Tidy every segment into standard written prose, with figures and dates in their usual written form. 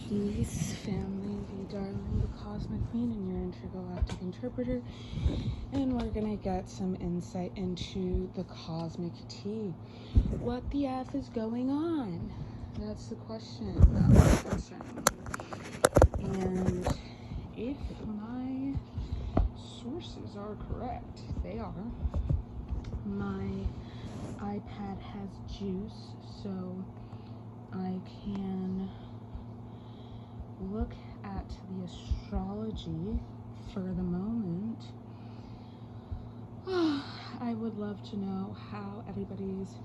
Peace, family, Vie Darling, the Cosmic Queen, and your intergalactic interpreter. And we're gonna get some insight into the cosmic tea. What the F is going on? That's the question that was concerning me. And if my sources are correct, they are. My iPad has juice, so I can look at the astrology for the moment. I would love to know how everybody's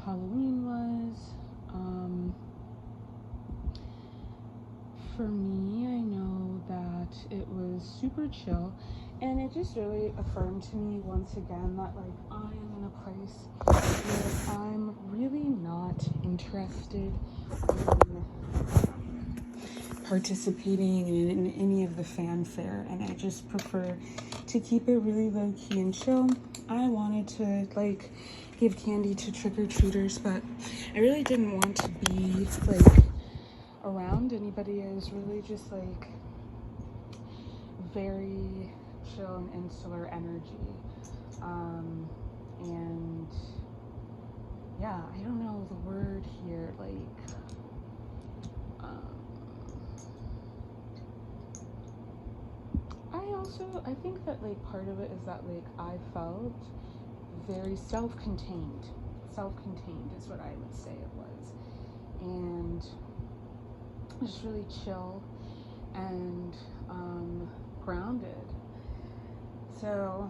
Halloween was. For me, I know that it was super chill, and it just really affirmed to me once again that like I am in a place where I'm really not interested in participating in any of the fanfare, and I just prefer to keep it really low key and chill. I wanted to like give candy to trick-or-treaters, but I really didn't want to be like around anybody. I was really just like very chill and insular energy, and yeah, I don't know the word here, like I think that like part of it is that like I felt very self-contained is what I would say it was, and just really chill and grounded. So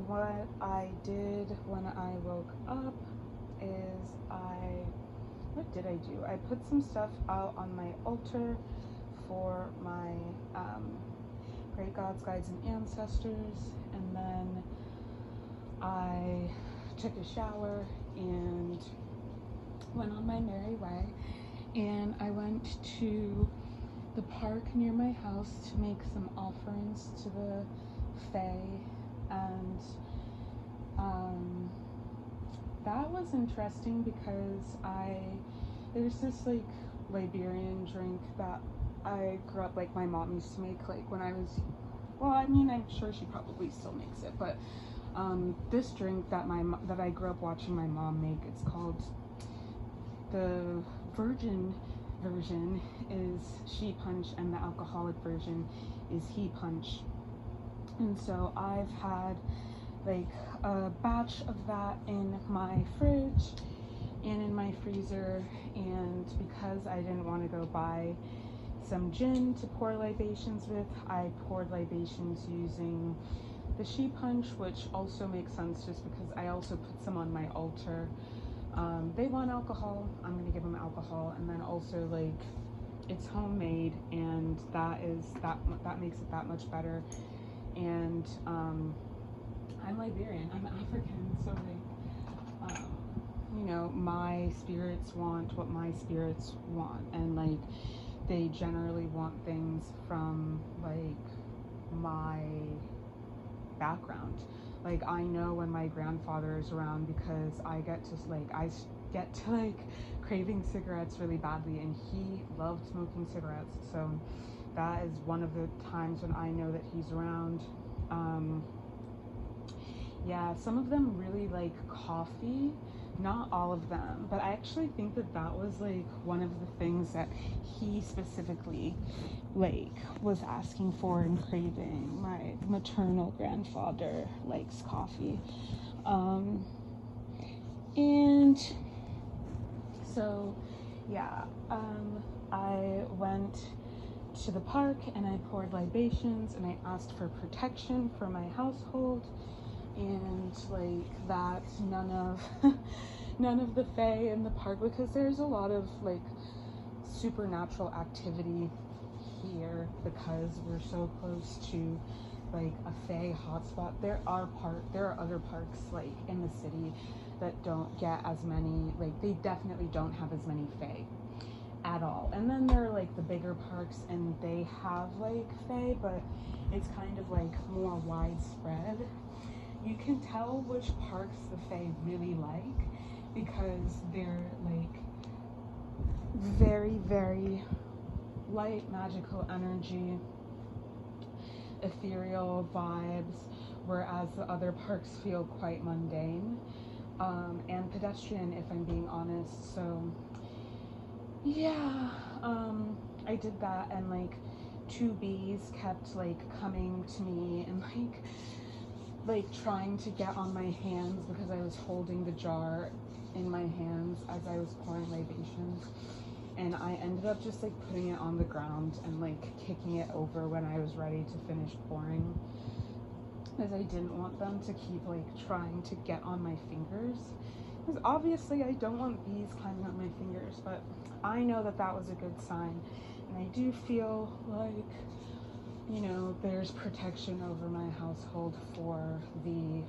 what I did when I woke up is what did I do? I put some stuff out on my altar for my great gods, guides, and ancestors, and then I took a shower and went on my merry way, and I went to the park near my house to make some offerings to the Fae, and that was interesting because there's this like Liberian drink that I grew up, like my mom used to make like when I was, well, I mean, I'm sure she probably still makes it, but this drink that I grew up watching my mom make, it's called, the virgin version is 𝗪𝗪𝘁 and the alcoholic version is 𝗪𝗪𝘁. And so I've had like a batch of that in my fridge and in my freezer, and because I didn't want to go buy some gin to pour libations with, I poured libations using the 𝗪𝗪𝘁, which also makes sense just because I also put some on my altar. They want alcohol, I'm going to give them alcohol, and then also like it's homemade, and that makes it that much better. And I'm Liberian, I'm African, so like you know, my spirits want what my spirits want, and like they generally want things from like my background. Like I know when my grandfather is around because I get to craving cigarettes really badly, and he loved smoking cigarettes, so that is one of the times when I know that he's around. Yeah, some of them really like coffee, not all of them, but I actually think that was like one of the things that he specifically like was asking for and craving. My maternal grandfather likes coffee, and so yeah, I went to the park and I poured libations and I asked for protection for my household, and like that none of the Fae in the park, because there's a lot of like supernatural activity here because we're so close to like a Fae hotspot. There are other parks like in the city that don't get as many, like they definitely don't have as many Fae at all. And then there are like the bigger parks and they have like Fae, but it's kind of like more widespread. You can tell which parks the Fae really like because they're like very, very light, magical energy, ethereal vibes, whereas the other parks feel quite mundane and pedestrian, if I'm being honest. So yeah, I did that, and like 2 bees kept like coming to me and like trying to get on my hands because I was holding the jar in my hands as I was pouring libations, and I ended up just like putting it on the ground and like kicking it over when I was ready to finish pouring, because I didn't want them to keep like trying to get on my fingers, because obviously I don't want bees climbing on my fingers. But I know that that was a good sign, and I do feel like, you know, there's protection over my household for the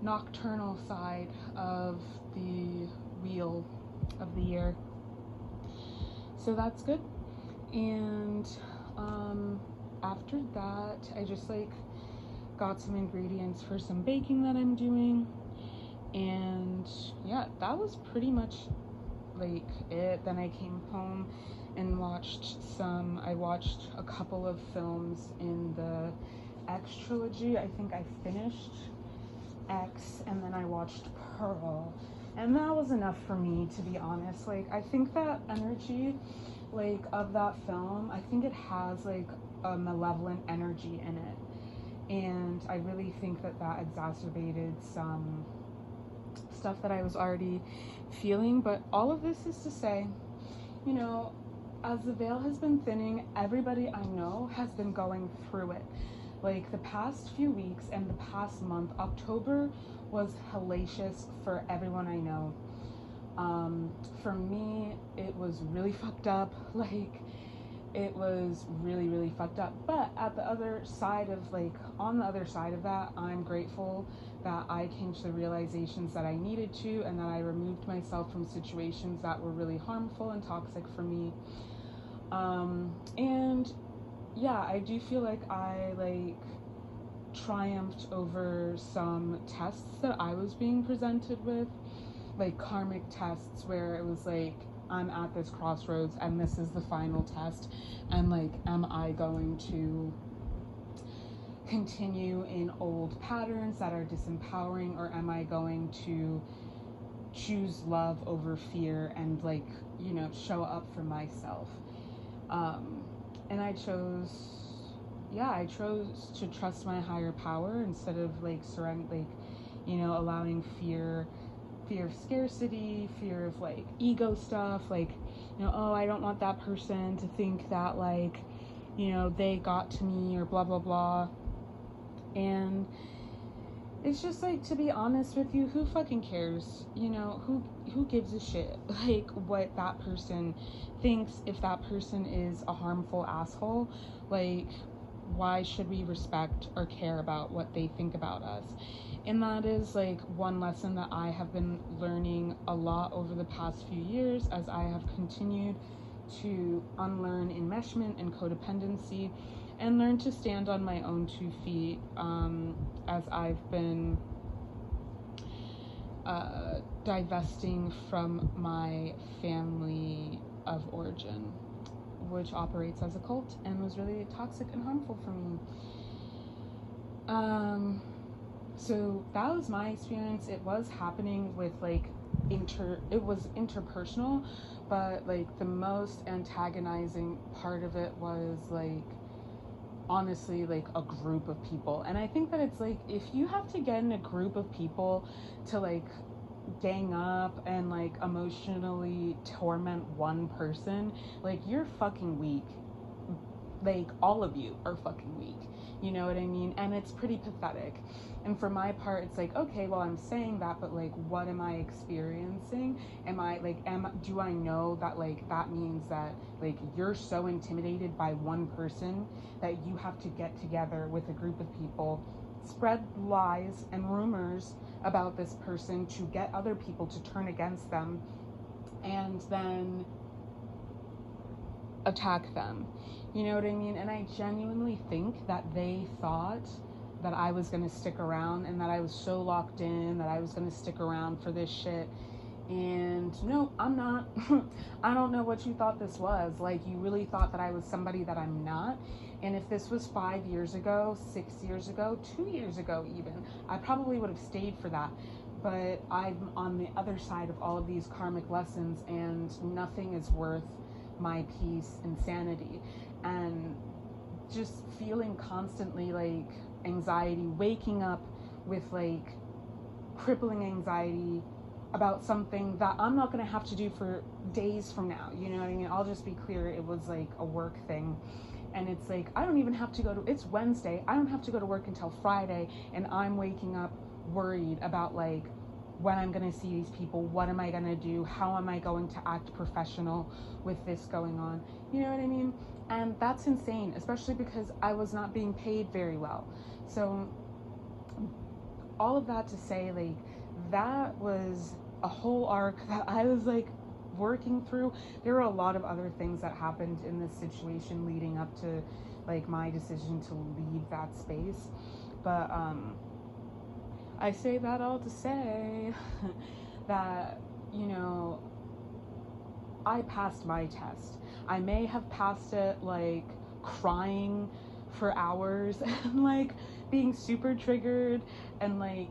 nocturnal side of the wheel of the year. So that's good. And after that, I just like got some ingredients for some baking that I'm doing, and yeah, that was pretty much like it. Then I came home and watched a couple of films in the X trilogy. I think I finished X, and then I watched Pearl, and that was enough for me, to be honest. Like, I think that energy, like, of that film, I think it has like a malevolent energy in it, and I really think that that exacerbated some stuff that I was already feeling. But all of this is to say, you know, as the veil has been thinning, everybody I know has been going through it. Like, the past few weeks and the past month, October was hellacious for everyone I know. For me, it was really fucked up. Like, it was really, really fucked up. But at the other side of, like, on the other side of that, I'm grateful that I came to the realizations that I needed to, and that I removed myself from situations that were really harmful and toxic for me. And yeah, I do feel like I like triumphed over some tests that I was being presented with, like karmic tests, where it was like, I'm at this crossroads and this is the final test, and like, am I going to continue in old patterns that are disempowering, or am I going to choose love over fear and, like, you know, show up for myself? And I chose to trust my higher power instead of like surrender, like, you know, allowing fear of scarcity, fear of like ego stuff, like, you know, oh, I don't want that person to think that, like, you know, they got to me, or blah blah blah. And it's just like, to be honest with you, who fucking cares? You know, who gives a shit like what that person thinks? If that person is a harmful asshole, like, why should we respect or care about what they think about us? And that is like one lesson that I have been learning a lot over the past few years, as I have continued to unlearn enmeshment and codependency and learn to stand on my own 2 feet, as I've been divesting from my family of origin, which operates as a cult and was really toxic and harmful for me. So that was my experience. It was happening with like it was interpersonal, but like the most antagonizing part of it was like, honestly, like a group of people. And I think that it's like, if you have to get in a group of people to like gang up and like emotionally torment one person, like, you're fucking weak. Like, all of you are fucking weak, you know what I mean? And it's pretty pathetic. And for my part, it's like, okay, well, I'm saying that, but like, what am I experiencing? Do I know that like that means that like you're so intimidated by one person that you have to get together with a group of people, spread lies and rumors about this person to get other people to turn against them, and then attack them? You know what I mean? And I genuinely think that they thought that I was going to stick around, and that I was so locked in that I was going to stick around for this shit. And no, I'm not. I don't know what you thought this was. Like, you really thought that I was somebody that I'm not. And if this was 5 years ago, 6 years ago, 2 years ago even, I probably would have stayed for that. But I'm on the other side of all of these karmic lessons, and nothing is worth my peace and sanity. And just feeling constantly like anxiety, waking up with like crippling anxiety about something that I'm not going to have to do for days from now. You know what I mean? I'll just be clear, it was like a work thing. And it's like, I don't even have to go to, it's Wednesday, I don't have to go to work until Friday, and I'm waking up worried about like when I'm going to see these people, what am I going to do, how am I going to act professional with this going on, you know what I mean? And that's insane, especially because I was not being paid very well. So all of that to say, like, that was a whole arc that I was like working through. There were a lot of other things that happened in this situation leading up to like my decision to leave that space. But I say that all to say that, you know, I passed my test. I may have passed it like crying for hours and like being super triggered and like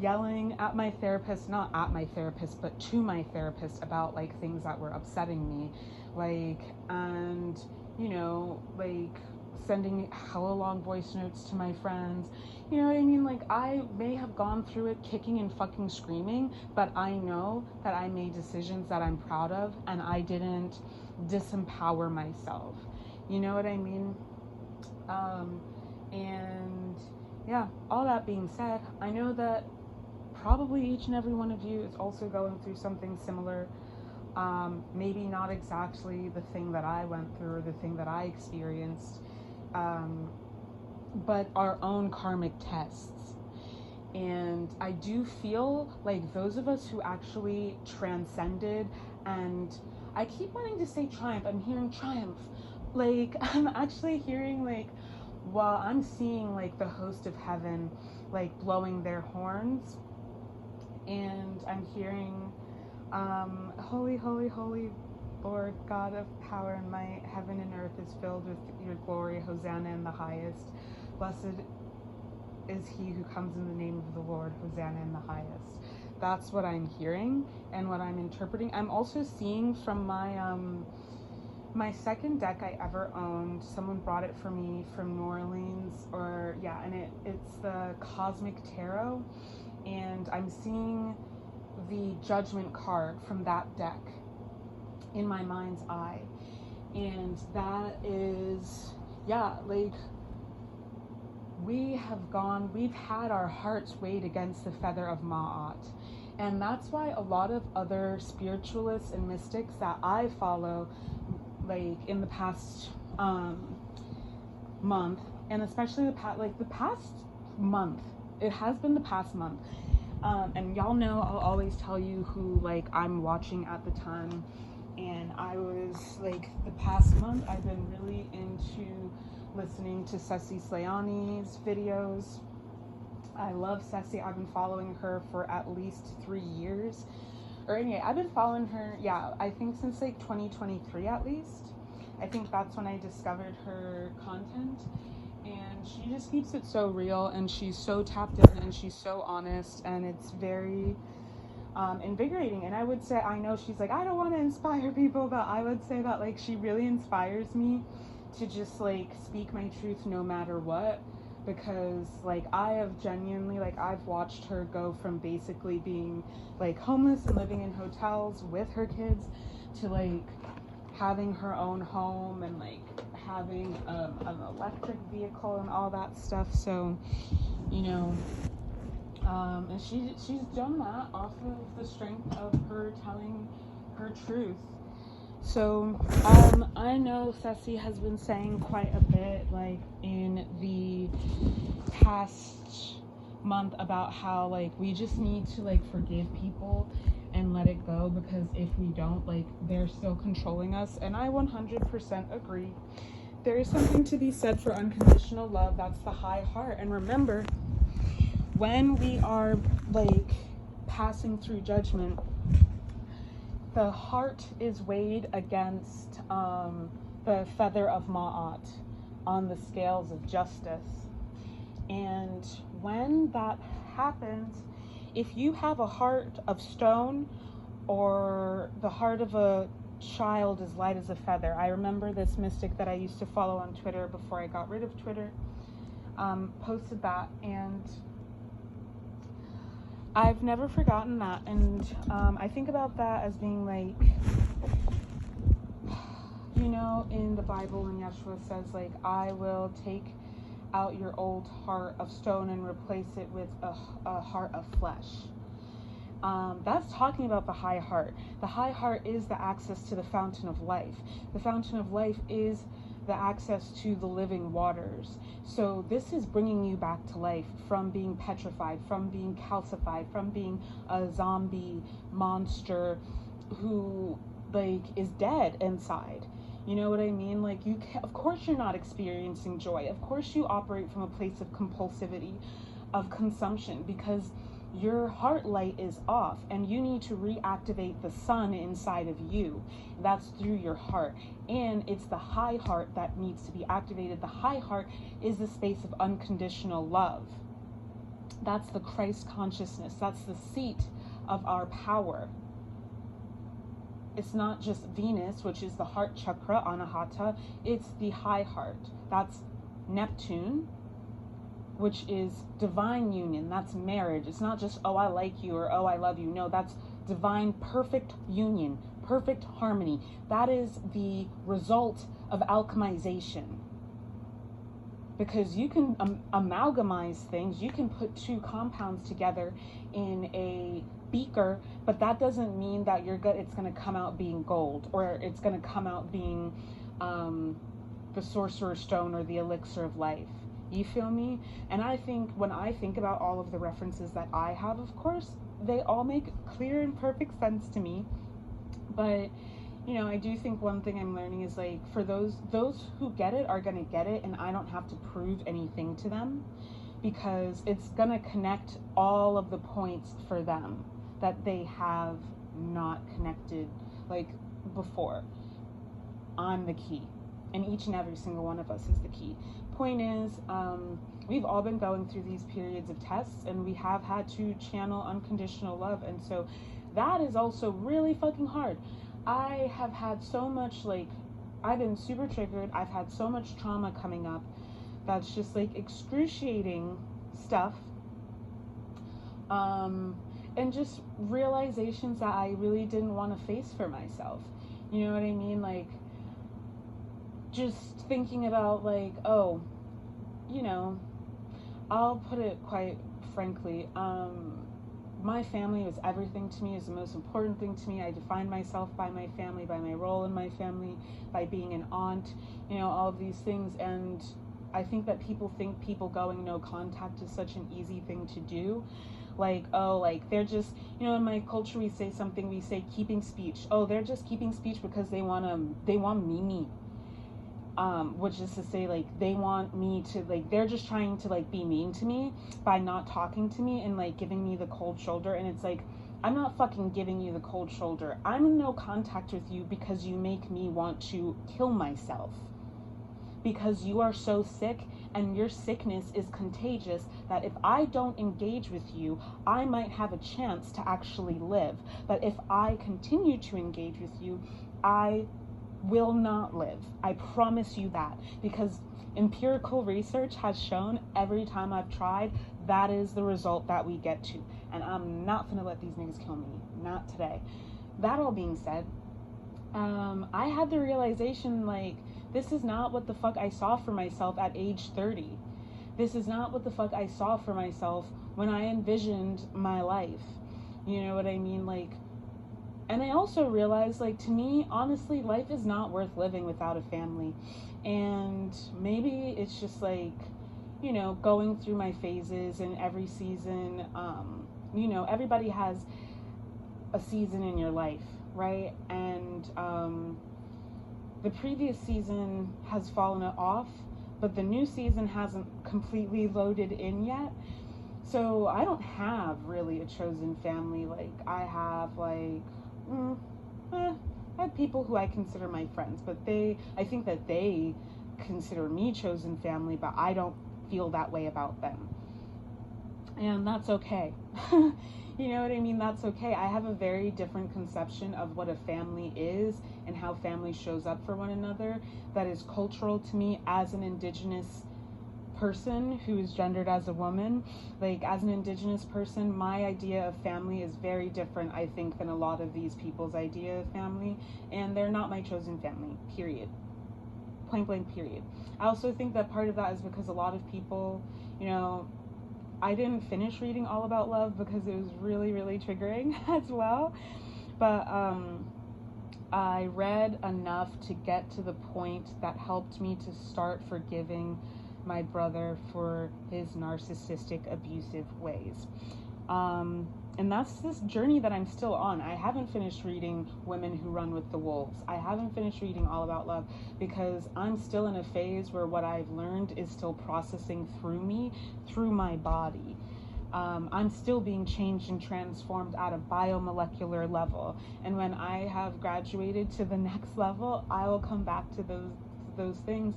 yelling at my therapist, not at my therapist, but to my therapist about like things that were upsetting me, like, and, you know, like sending hella long voice notes to my friends, you know what I mean? Like, I may have gone through it kicking and fucking screaming, but I know that I made decisions that I'm proud of, and I didn't disempower myself, you know what I mean? And yeah, all that being said, I know that probably each and every one of you is also going through something similar. Maybe not exactly the thing that I went through or the thing that I experienced, but our own karmic tests. And I do feel like those of us who actually transcended, and I keep wanting to say triumph, I'm hearing triumph. Like, I'm actually hearing like, well, I'm seeing like the host of heaven like blowing their horns, and I'm hearing holy, holy, holy Lord, God of power and might, heaven and earth is filled with your glory, Hosanna in the highest. Blessed is he who comes in the name of the Lord, Hosanna in the highest. That's what I'm hearing and what I'm interpreting. I'm also seeing from my my second deck I ever owned, someone brought it for me from New Orleans, or yeah, and it's the Cosmic Tarot, and I'm seeing the Judgment card from that deck in my mind's eye. And that is, yeah, like, we've had our hearts weighed against the feather of Ma'at. And that's why a lot of other spiritualists and mystics that I follow, like in the past month, and especially the past month, it has been the past month, and y'all know I'll always tell you who like I'm watching at the time. And I was like, the past month I've been really into listening to 𝗪𝗪 𝗪𝗪's videos. I love 𝗪𝗪. I've been following her for at least 3 years. Or anyway, I've been following her, yeah, I think since like 2023 at least. I think that's when I discovered her content. And she just keeps it so real, and she's so tapped in, and she's so honest, and it's very invigorating. And I would say, I know she's like, I don't want to inspire people, but I would say that like she really inspires me to just like speak my truth no matter what, because like I have genuinely, like, I've watched her go from basically being like homeless and living in hotels with her kids to like having her own home and like having an electric vehicle and all that stuff. So, you know, and she's done that off of the strength of her telling her truth. So I know 𝗪𝗪 has been saying quite a bit like in the past month about how like we just need to like forgive people and let it go, because if we don't, like, they're still controlling us. And I 100% agree. There is something to be said for unconditional love. That's the high heart. And remember, when we are like passing through judgment, the heart is weighed against the feather of Ma'at on the scales of justice. And when that happens, if you have a heart of stone or the heart of a child as light as a feather. I remember this mystic that I used to follow on Twitter before I got rid of Twitter, posted that, and I've never forgotten that. And I think about that as being like, you know, in the Bible when Yeshua says, like, I will take out your old heart of stone and replace it with a heart of flesh. That's talking about the high heart. The high heart is the access to the fountain of life. The fountain of life is the access to the living waters. So this is bringing you back to life from being petrified, from being calcified, from being a zombie monster who, like, is dead inside. You know what I mean? Like, you can, of course you're not experiencing joy. Of course you operate from a place of compulsivity, of consumption, because your heart light is off and you need to reactivate the sun inside of you. That's through your heart. And it's the high heart that needs to be activated. The high heart is the space of unconditional love. That's the Christ consciousness. That's the seat of our power. It's not just Venus, which is the heart chakra, Anahata. It's the high heart. That's Neptune, which is divine union. That's marriage. It's not just, oh, I like you, or oh, I love you. No, that's divine, perfect union, perfect harmony. That is the result of alchemization. Because you can amalgamize things. You can put two compounds together in a beaker, but that doesn't mean that it's going to come out being gold, or it's going to come out being the sorcerer's stone or the elixir of life. You feel me? And I think when I think about all of the references that I have, of course, they all make clear and perfect sense to me. But, you know, I do think one thing I'm learning is, like, for those who get it are going to get it, and I don't have to prove anything to them, because it's going to connect all of the points for them that they have not connected, like, before. I'm the key. And each and every single one of us is the key. Point is, we've all been going through these periods of tests, and we have had to channel unconditional love. And so that is also really fucking hard. I have had so much, like, I've been super triggered. I've had so much trauma coming up that's just, like, excruciating stuff. And just realizations that I really didn't want to face for myself. You know what I mean? Like, just thinking about, like, oh, you know, I'll put it quite frankly, my family was everything to me, is the most important thing to me. I define myself by my family, by my role in my family, by being an aunt, you know, all of these things. And I think that people think people going no contact is such an easy thing to do. Like, oh, like, they're just, you know, in my culture we say something, we say keeping speech. Oh, they're just keeping speech because they want me. Which is to say, like, they want me to, like, they're just trying to, like, be mean to me by not talking to me and, like, giving me the cold shoulder. And it's like, I'm not fucking giving you the cold shoulder. I'm in no contact with you because you make me want to kill myself. Because you are so sick and your sickness is contagious that if I don't engage with you, I might have a chance to actually live. But if I continue to engage with you, I will not live. I promise you that, because empirical research has shown every time I've tried, that is the result that we get to. And I'm not gonna let these niggas kill me. Not today. That all being said, I had the realization, like, this is not what the fuck I saw for myself at age 30. This is not what the fuck I saw for myself when I envisioned my life. You know what I mean? Like, and I also realized, like, to me, honestly, life is not worth living without a family. And maybe it's just, like, you know, going through my phases in every season. You know, everybody has a season in your life, right? And the previous season has fallen off, but the new season hasn't completely loaded in yet. So I don't have really a chosen family. Like, I have, like, people who I consider my friends, but I think that they consider me chosen family, but I don't feel that way about them. And that's okay. You know what I mean? That's okay. I have a very different conception of what a family is and how family shows up for one another that is cultural to me as an indigenous person who is gendered as a woman. Like, as an indigenous person, my idea of family is very different, I think, than a lot of these people's idea of family, and they're not my chosen family, period. Point blank, period. I also think that part of that is because a lot of people, you know, I didn't finish reading All About Love because it was really, really triggering as well, but I read enough to get to the point that helped me to start forgiving my brother for his narcissistic, abusive ways. And that's this journey that I'm still on. I haven't finished reading Women Who Run with the Wolves. I haven't finished reading All About Love because I'm still in a phase where what I've learned is still processing through me, through my body. I'm still being changed and transformed at a biomolecular level. And when I have graduated to the next level, I will come back to those things.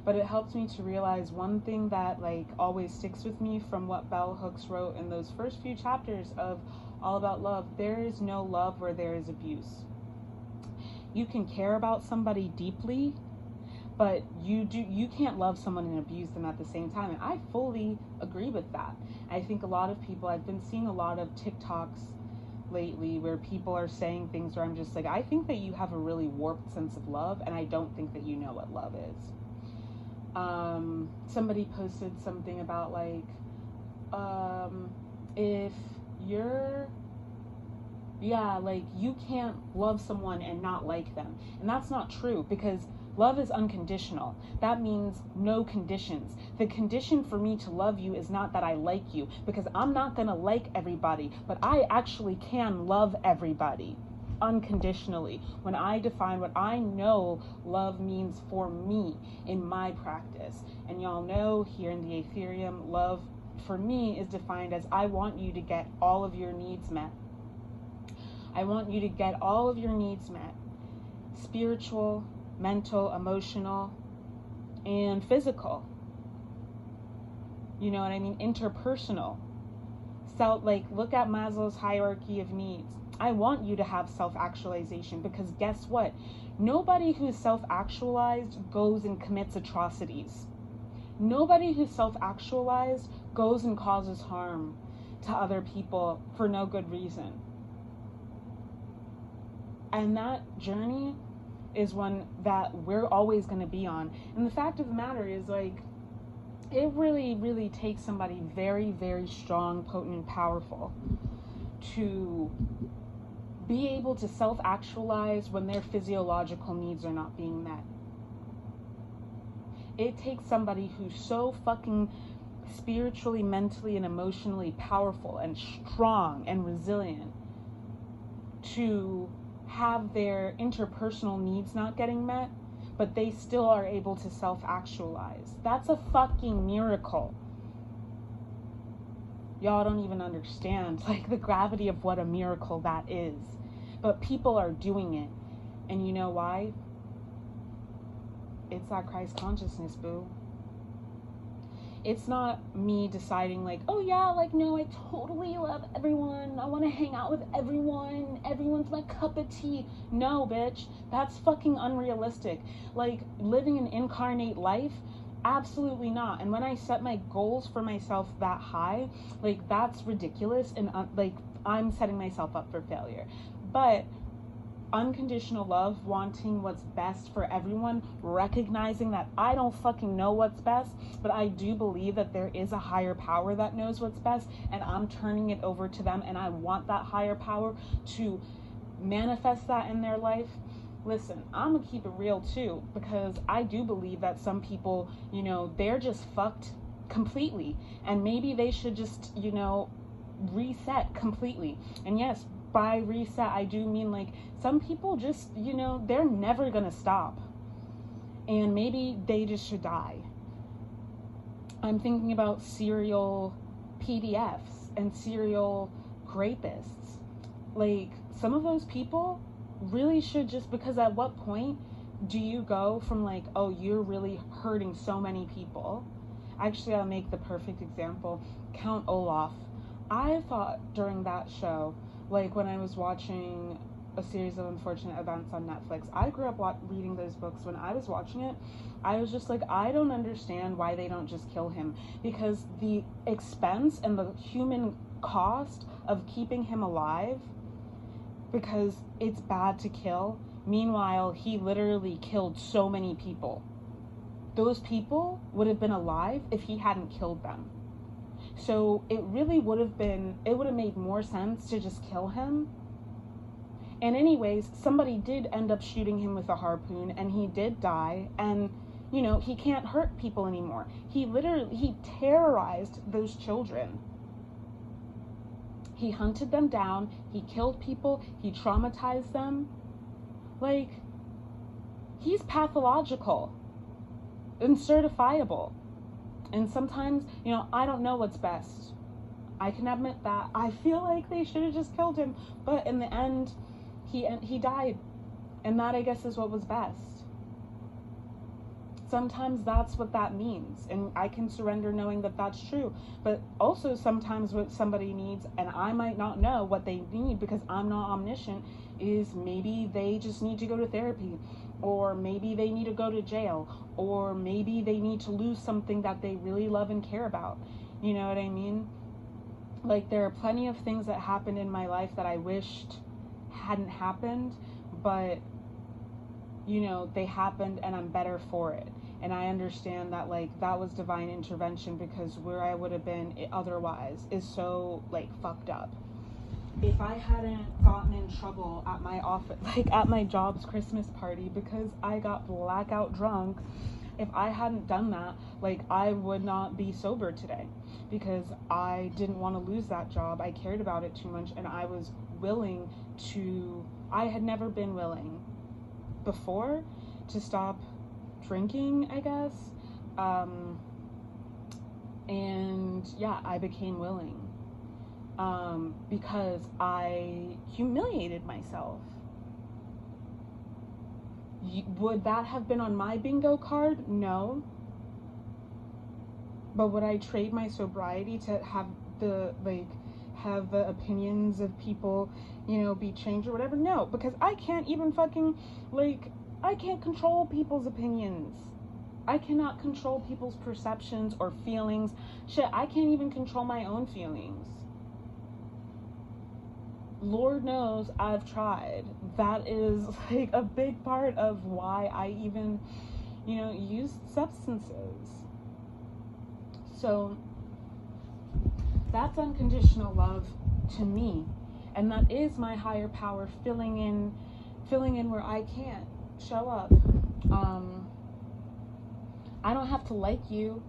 But it helps me to realize one thing that like always sticks with me from what Bell Hooks wrote in those first few chapters of All About Love. There is no love where there is abuse. You can care about somebody deeply, but you can't love someone and abuse them at the same time. And I fully agree with that. I think a lot of people, I've been seeing a lot of TikToks lately where people are saying things where I'm just like, I think that you have a really warped sense of love, and I don't think that you know what love is. Somebody posted something about like, if you're, like you can't love someone and not like them. And that's not true, because love is unconditional. That means no conditions. The condition for me to love you is not that I like you, because I'm not gonna like everybody, but I actually can love everybody unconditionally. When I define what I know love means for me in my practice. And y'all know here in the Aetherium, love for me is defined as I want you to get all of your needs met. I want you to get all of your needs met. Spiritual, mental, emotional, and physical. You know what I mean? Interpersonal. So like, look at Maslow's hierarchy of needs. I want you to have self-actualization, because guess what? Nobody who's self-actualized goes and commits atrocities. Nobody who's self-actualized goes and causes harm to other people for no good reason. And that journey is one that we're always going to be on. And the fact of the matter is, like, it really, really takes somebody very, very strong, potent, and powerful to be able to self-actualize when their physiological needs are not being met. It takes somebody who's so fucking spiritually, mentally, and emotionally powerful and strong and resilient to have their interpersonal needs not getting met, but they still are able to self-actualize. That's a fucking miracle. Y'all don't even understand, like, the gravity of what a miracle that is. But people are doing it. And you know why? It's that Christ consciousness, boo. It's not me deciding like, oh yeah, like, no, I totally love everyone. I want to hang out with everyone. Everyone's my cup of tea. No, bitch. That's fucking unrealistic. Like, living an incarnate life? Absolutely not. And when I set my goals for myself that high, like, that's ridiculous. And like, I'm setting myself up for failure. But unconditional love, wanting what's best for everyone, recognizing that I don't fucking know what's best, but I do believe that there is a higher power that knows what's best, and I'm turning it over to them, and I want that higher power to manifest that in their life. Listen, I'm gonna keep it real too, because I do believe that some people, you know, they're just fucked completely, and maybe they should just, you know, reset completely. And yes, by reset, I do mean like some people just, you know, they're never gonna stop, and maybe they just should die. I'm thinking about serial PDFs and serial rapists. Like, some of those people really should just, because at what point do you go from like, oh, you're really hurting so many people? Actually, I'll make the perfect example. Count Olaf. I thought during that show, like when I was watching A Series of Unfortunate Events on Netflix, I grew up reading those books. When I was watching it, I was just like, I don't understand why they don't just kill him, because the expense and the human cost of keeping him alive, because it's bad to kill. Meanwhile, he literally killed so many people. Those people would have been alive if he hadn't killed them. So it really would have made more sense to just kill him. And anyways, somebody did end up shooting him with a harpoon, and he did die, and you know, he can't hurt people anymore. He terrorized those children. He hunted them down, he killed people, he traumatized them. Like, he's pathological and certifiable. And sometimes, you know, I don't know what's best. I can admit that. I feel like they should have just killed him. But in the end, he died. And that, I guess, is what was best. Sometimes that's what that means. And I can surrender knowing that that's true. But also sometimes what somebody needs, and I might not know what they need because I'm not omniscient, is maybe they just need to go to therapy. Or maybe they need to go to jail. Or maybe they need to lose something that they really love and care about. You know what I mean? Like, there are plenty of things that happened in my life that I wished hadn't happened, but, you know, they happened and I'm better for it. And I understand that, like, that was divine intervention, because where I would have been otherwise is so, like, fucked up. If I hadn't gotten in trouble at my office, like at my job's Christmas party, because I got blackout drunk, if I hadn't done that, like, I would not be sober today, because I didn't want to lose that job. I cared about it too much, and I was willing to, I had never been willing before to stop drinking, I guess. And yeah, I became willing. Because I humiliated myself. Would that have been on my bingo card? No. But would I trade my sobriety to have the opinions of people, you know, be changed or whatever? No, because I can't even I can't control people's opinions. I cannot control people's perceptions or feelings. Shit, I can't even control my own feelings. Lord knows I've tried. That is like a big part of why I even, you know, use substances. So that's unconditional love to me. And that is my higher power filling in where I can't show up. I don't have to like you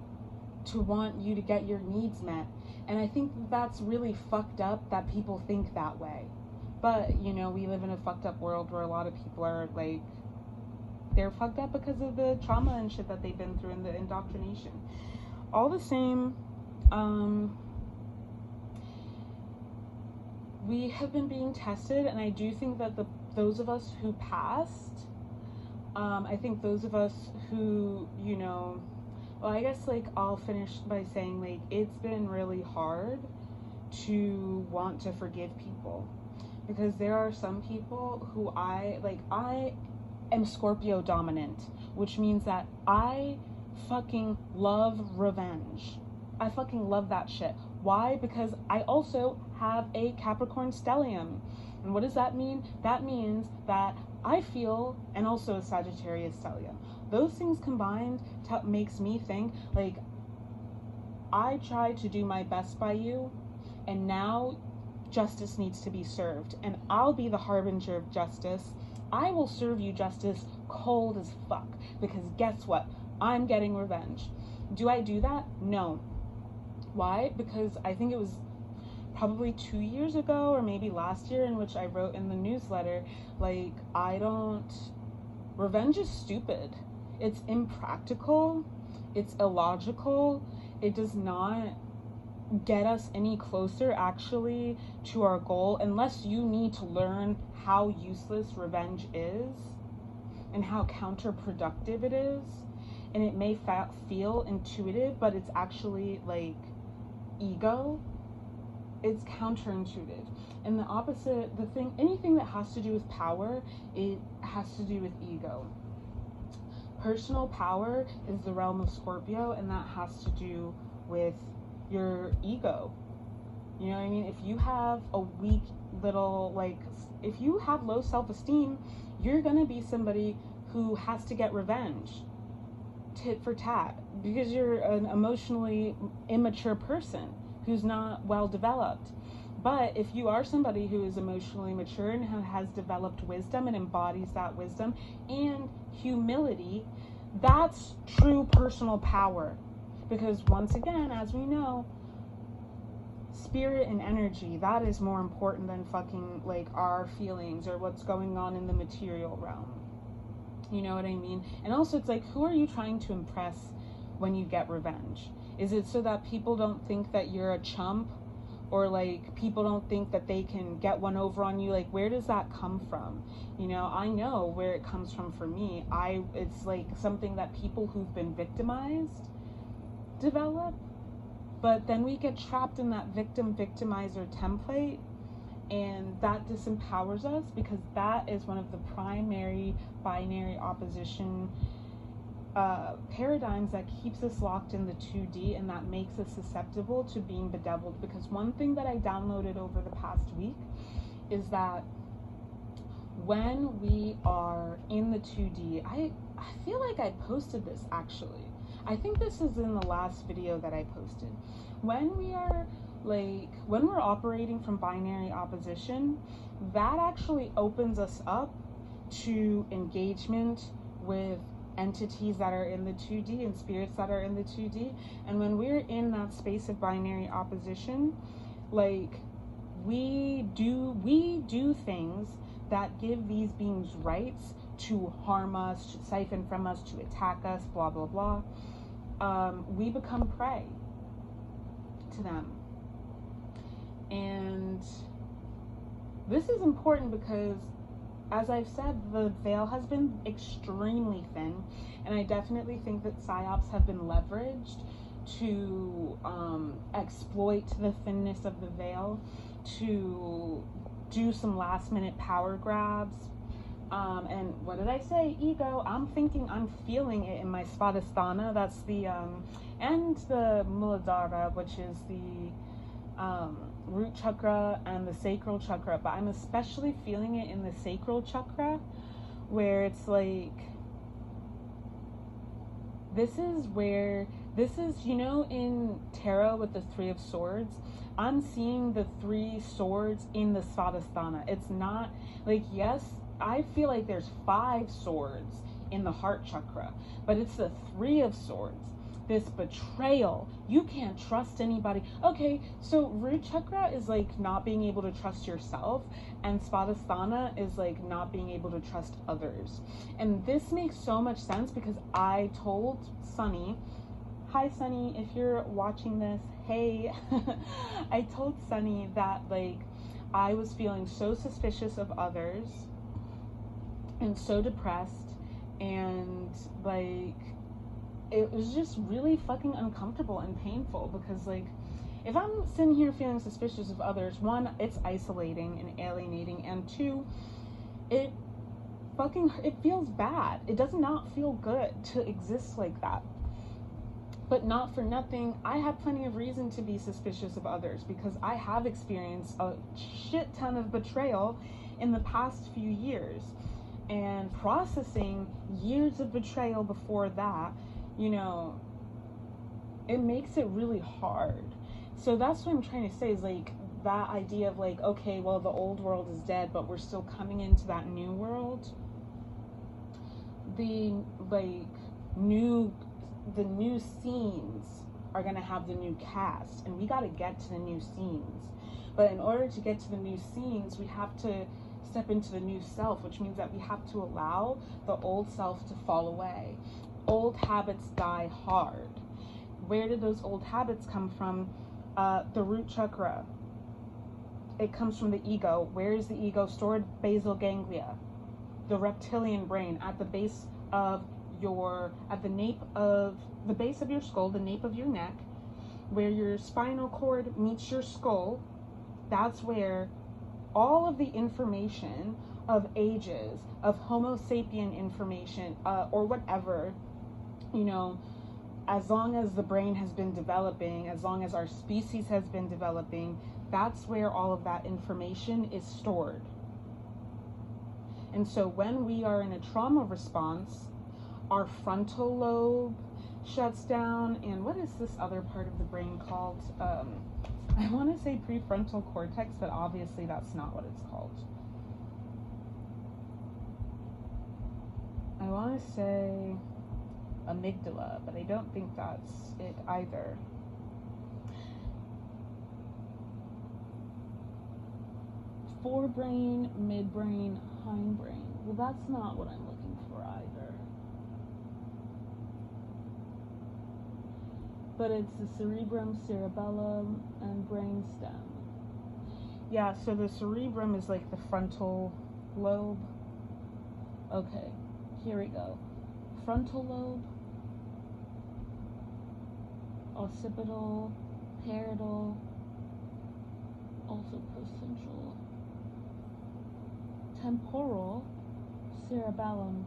to want you to get your needs met. And I think that's really fucked up that people think that way. But, you know, we live in a fucked up world where a lot of people are, like, they're fucked up because of the trauma and shit that they've been through and the indoctrination. All the same, we have been being tested, and I do think that those of us who passed, I think those of us who, you know, well, I guess, like, I'll finish by saying, like, it's been really hard to want to forgive people, because there are some people who I am Scorpio dominant, which means that I fucking love revenge. I fucking love that shit. Why? Because I also have a Capricorn stellium. And what does that mean? That means that I feel, and also a Sagittarius stellium. Those things combined makes me think, like, I tried to do my best by you, and now justice needs to be served. And I'll be the harbinger of justice. I will serve you justice cold as fuck, because guess what? I'm getting revenge. Do I do that? No. Why? Because I think it was probably 2 years ago, or maybe last year, in which I wrote in the newsletter, like, revenge is stupid. It's impractical. It's illogical. It does not get us any closer actually to our goal, unless you need to learn how useless revenge is and how counterproductive it is. And it may feel intuitive, but it's actually like ego. It's counterintuitive. And the opposite, anything that has to do with power, it has to do with ego. Personal power is the realm of Scorpio, and that has to do with your ego. You know what I mean? If you have a weak little, if you have low self-esteem, you're gonna be somebody who has to get revenge, tit for tat, because you're an emotionally immature person who's not well developed. But if you are somebody who is emotionally mature and who has developed wisdom and embodies that wisdom and humility, that's true personal power. Because once again, as we know, spirit and energy, that is more important than fucking our feelings or what's going on in the material realm. You know what I mean? And also it's who are you trying to impress when you get revenge? Is it so that people don't think that you're a chump, or people don't think that they can get one over on you? Where does that come from? You know, I know where it comes from for me. It's something that people who've been victimized develop, but then we get trapped in that victim-victimizer template, and that disempowers us, because that is one of the primary binary opposition paradigms that keeps us locked in the 2D, and that makes us susceptible to being bedeviled. Because one thing that I downloaded over the past week is that when we are in the 2D, I feel like I posted this actually. I think this is in the last video that I posted. When we are when we're operating from binary opposition, that actually opens us up to engagement with entities that are in the 2D and spirits that are in the 2D. And when we're in that space of binary opposition, we do things that give these beings rights to harm us, to siphon from us, to attack us, blah blah blah. We become prey to them. And this is important because, as I've said, the veil has been extremely thin, and I definitely think that psyops have been leveraged to exploit the thinness of the veil, to do some last minute power grabs. And what did I say? Ego. I'm feeling it in my Svadhisthana. That's the, and the Muladhara, which is the root chakra and the sacral chakra, but I'm especially feeling it in the sacral chakra, where it's this is, you know, in tarot with the 3 of swords, I'm seeing the 3 swords in the Svadhisthana. It's not yes, I feel like there's 5 swords in the heart chakra, but it's the 3 of swords. This betrayal. You can't trust anybody. Okay, so root chakra is not being able to trust yourself, and Svadhisthana is not being able to trust others. And this makes so much sense because I told Sunny, hi Sunny, if you're watching this, hey, I told Sunny that I was feeling so suspicious of others and so depressed, and it was just really fucking uncomfortable and painful, because if I'm sitting here feeling suspicious of others, 1, it's isolating and alienating, and 2, it feels bad. It does not feel good to exist like that. But not for nothing, I have plenty of reason to be suspicious of others, because I have experienced a shit ton of betrayal in the past few years, and processing years of betrayal before that, you know, it makes it really hard. So that's what I'm trying to say, is that idea of okay, well, the old world is dead, but we're still coming into that new world. The new scenes are gonna have the new cast, and we gotta get to the new scenes. But in order to get to the new scenes, we have to step into the new self, which means that we have to allow the old self to fall away. Old habits die hard. Where did those old habits come from? The root chakra, it comes from the ego. Where is the ego stored? Basal ganglia, the reptilian brain, at the base of your, at the nape of, the base of your skull, the nape of your neck, where your spinal cord meets your skull. That's where all of the information of ages, of Homo sapien information, or whatever, you know, as long as the brain has been developing, as long as our species has been developing, that's where all of that information is stored. And so when we are in a trauma response, our frontal lobe shuts down, and what is this other part of the brain called? I want to say prefrontal cortex, but obviously that's not what it's called. I want to say amygdala, but I don't think that's it either. Forebrain, midbrain, hindbrain. Well, that's not what I'm looking for either. But it's the cerebrum, cerebellum, and brainstem. Yeah, so the cerebrum is like the frontal lobe. Okay, here we go. Frontal lobe, occipital, parietal, also postcentral, temporal, cerebellum,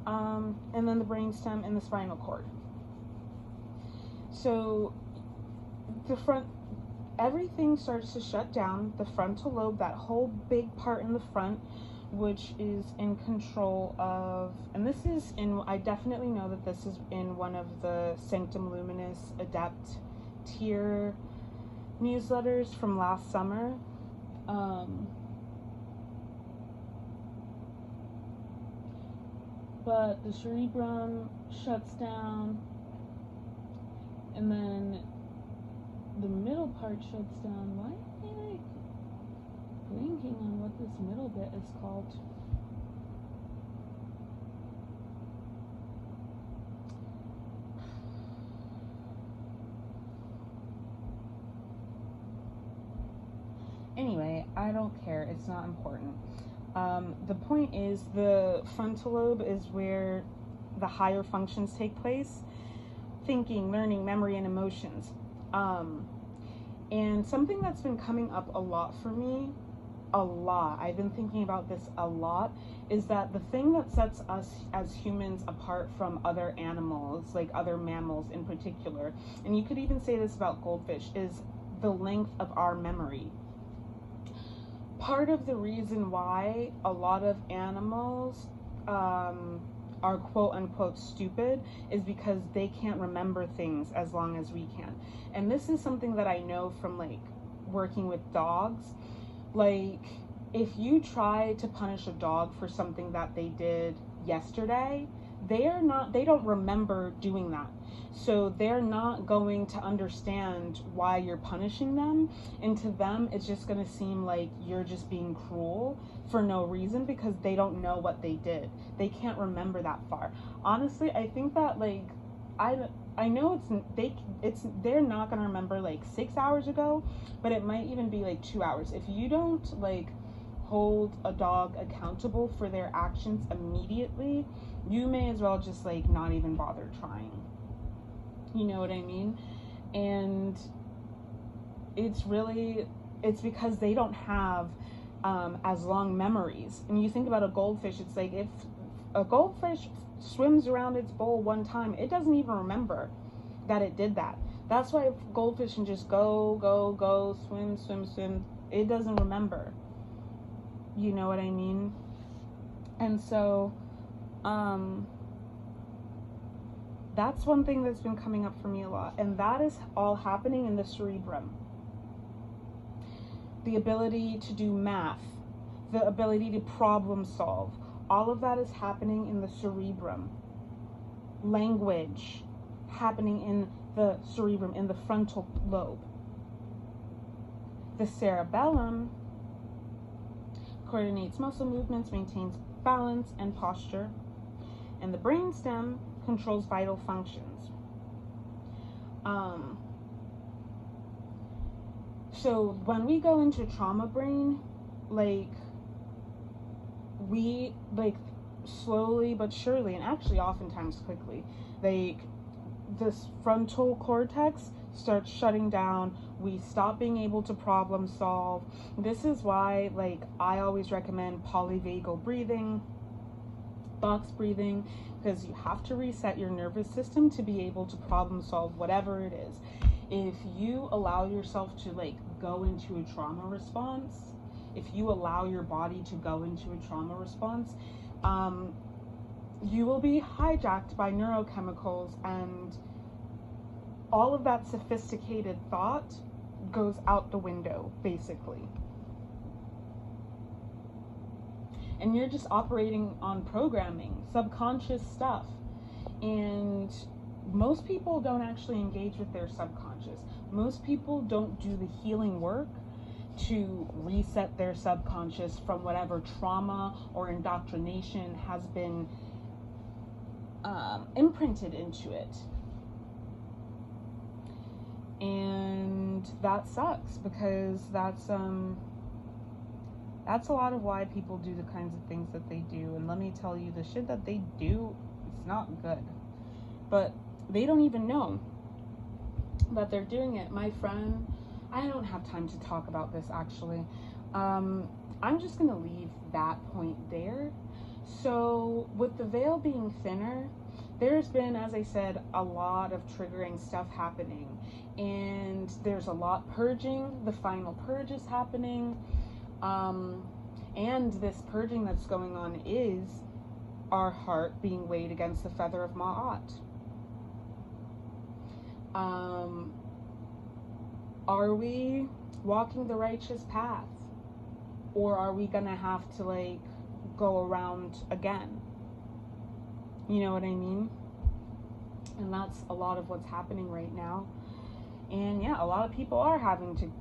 and then the brainstem and the spinal cord. So the front, everything starts to shut down. The frontal lobe, that whole big part in the front, which is in control of, and this is in, I definitely know that this is in one of the Sanctum Luminis Adept tier newsletters from last summer. But the cerebrum shuts down, and then the middle part shuts down. Why am I like blanking on what this middle bit is called? Anyway, I don't care. It's not important. The point is, the frontal lobe is where the higher functions take place. Thinking, learning, memory, and emotions. And something that's been coming up a lot for me, I've been thinking about this a lot, is that the thing that sets us as humans apart from other animals, like other mammals in particular, and you could even say this about goldfish, is the length of our memory. Part of the reason why a lot of animals are quote unquote stupid is because they can't remember things as long as we can. And this is something that I know from like working with dogs. Like, if you try to punish a dog for something that they did yesterday, they don't remember doing that. So they're not going to understand why you're punishing them. And to them, it's just going to seem like you're just being cruel for no reason, because they don't know what they did. They can't remember that far. Honestly, I think that like, I know they're not going to remember like 6 hours ago, but it might even be like 2 hours. If you don't like hold a dog accountable for their actions immediately, you may as well just like not even bother trying. You know what I mean? And it's because they don't have as long memories. And you think about a goldfish, it's like if a goldfish swims around its bowl one time, it doesn't even remember that it did that. That's why if goldfish can just go, swim, it doesn't remember. You know what I mean? And so, that's one thing that's been coming up for me a lot, and that is all happening in the cerebrum. The ability to do math, the ability to problem solve, all of that is happening in the cerebrum. Language, happening in the cerebrum, in the frontal lobe. The cerebellum coordinates muscle movements, maintains balance and posture, and the brainstem controls vital functions. So when we go into trauma brain, like, we, like, slowly but surely, and actually oftentimes quickly, like, this frontal cortex starts shutting down. We stop being able to problem solve. This is why, like, I always recommend polyvagal breathing, box breathing, because you have to reset your nervous system to be able to problem solve whatever it is. If you allow yourself to, like, go into a trauma response, if you allow your body to go into a trauma response, you will be hijacked by neurochemicals, and all of that sophisticated thought goes out the window, basically. And you're just operating on programming, subconscious stuff. And most people don't actually engage with their subconscious. Most people don't do the healing work to reset their subconscious from whatever trauma or indoctrination has been imprinted into it. And that sucks, because that's a lot of why people do the kinds of things that they do. And let me tell you, the shit that they do, it's not good. But they don't even know that they're doing it. My friend, I don't have time to talk about this actually. I'm just gonna leave that point there. So with the veil being thinner, there's been, as I said, a lot of triggering stuff happening, and there's a lot purging. The final purge is happening, and this purging that's going on is our heart being weighed against the feather of Ma'at. Are we walking the righteous path, or are we gonna have to, like, go around again? You know what I mean? And that's a lot of what's happening right now. And yeah, a lot of people are having to,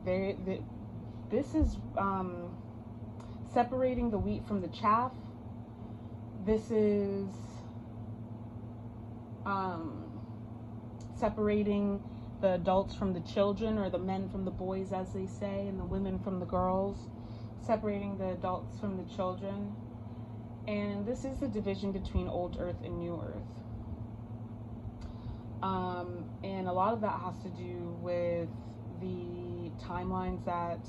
this is separating the wheat from the chaff. This is separating the adults from the children, or the men from the boys, as they say, and the women from the girls. Separating the adults from the children. And this is the division between old earth and new earth. And a lot of that has to do with the timelines that,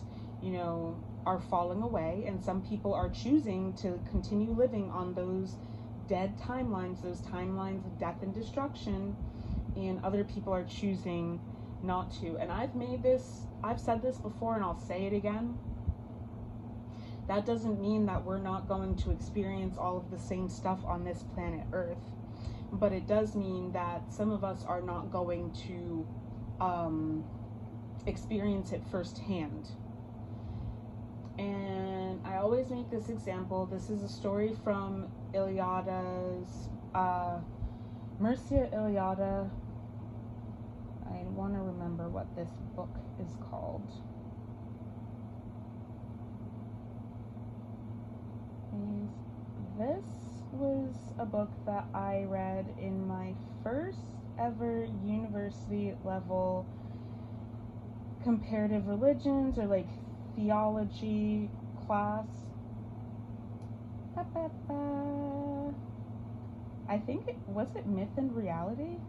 you know, are falling away, and some people are choosing to continue living on those dead timelines, those timelines of death and destruction, and other people are choosing not to. And I've said this before, and I'll say it again. That doesn't mean that we're not going to experience all of the same stuff on this planet Earth, but it does mean that some of us are not going to experience it firsthand. And I always make this example. This is a story from 𝗂𝗧's 𝗪ᓯ 𝗂𝗧. I want to remember what this book is called. This was a book that I read in my first ever university level comparative religions, or like theology class. I think was it Myth and Reality?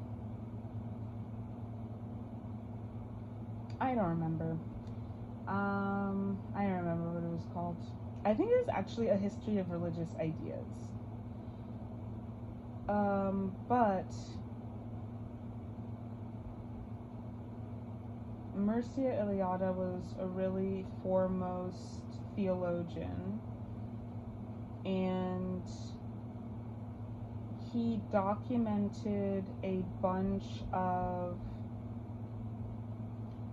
I don't remember. I don't remember what it was called. I think it was actually a history of religious ideas. But 𝗪ᓯ 𝗂𝗧 was a really foremost theologian, and he documented a bunch of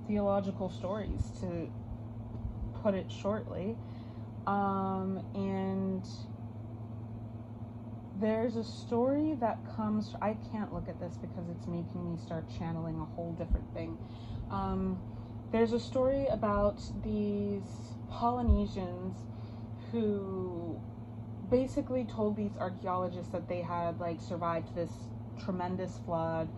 theological stories, to put it shortly. And there's a story that comes, I can't look at this because it's making me start channeling a whole different thing. There's a story about these Polynesians who basically told these archaeologists that they had, like, survived this tremendous flood,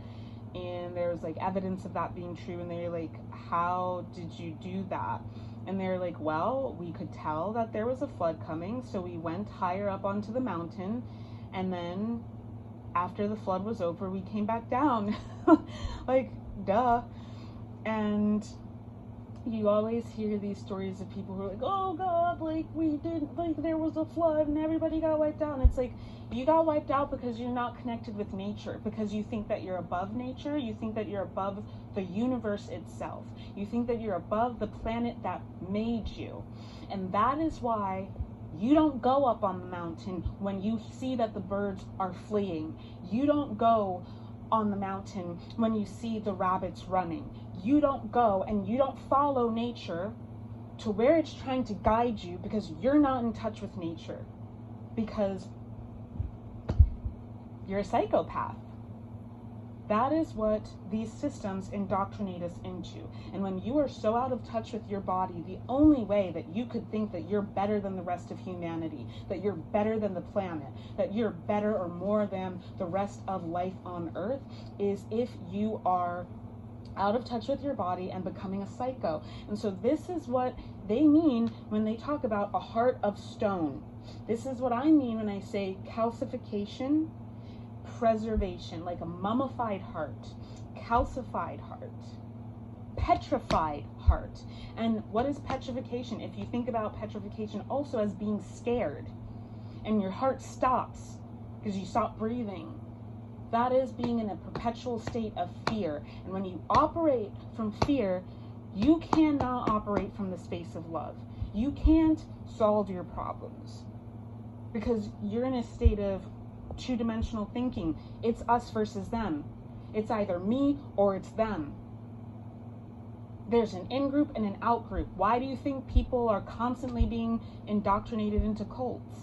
and there was like evidence of that being true, and they're like, how did you do that? And they're like, well, we could tell that there was a flood coming, so we went higher up onto the mountain, and then after the flood was over, we came back down. Like, duh. And you always hear these stories of people who are like, oh God, like we didn't, like there was a flood and everybody got wiped out. And it's like, you got wiped out because you're not connected with nature, because you think that you're above nature, you think that you're above the universe itself, you think that you're above the planet that made you. And that is why you don't go up on the mountain when you see that the birds are fleeing. You don't go on the mountain when you see the rabbits running. You don't go and you don't follow nature to where it's trying to guide you, because you're not in touch with nature, because you're a psychopath. That is what these systems indoctrinate us into. And when you are so out of touch with your body, the only way that you could think that you're better than the rest of humanity, that you're better than the planet, that you're better or more than the rest of life on Earth, is if you are out of touch with your body and becoming a psycho. And so this is what they mean when they talk about a heart of stone. This is what I mean when I say calcification, preservation, like a mummified heart, calcified heart, petrified heart. And what is petrification? If you think about petrification also as being scared, and your heart stops because you stop breathing, that is being in a perpetual state of fear. And when you operate from fear, you cannot operate from the space of love. You can't solve your problems because you're in a state of two-dimensional thinking. It's us versus them. It's either me or it's them. There's an in-group and an out-group. Why do you think people are constantly being indoctrinated into cults?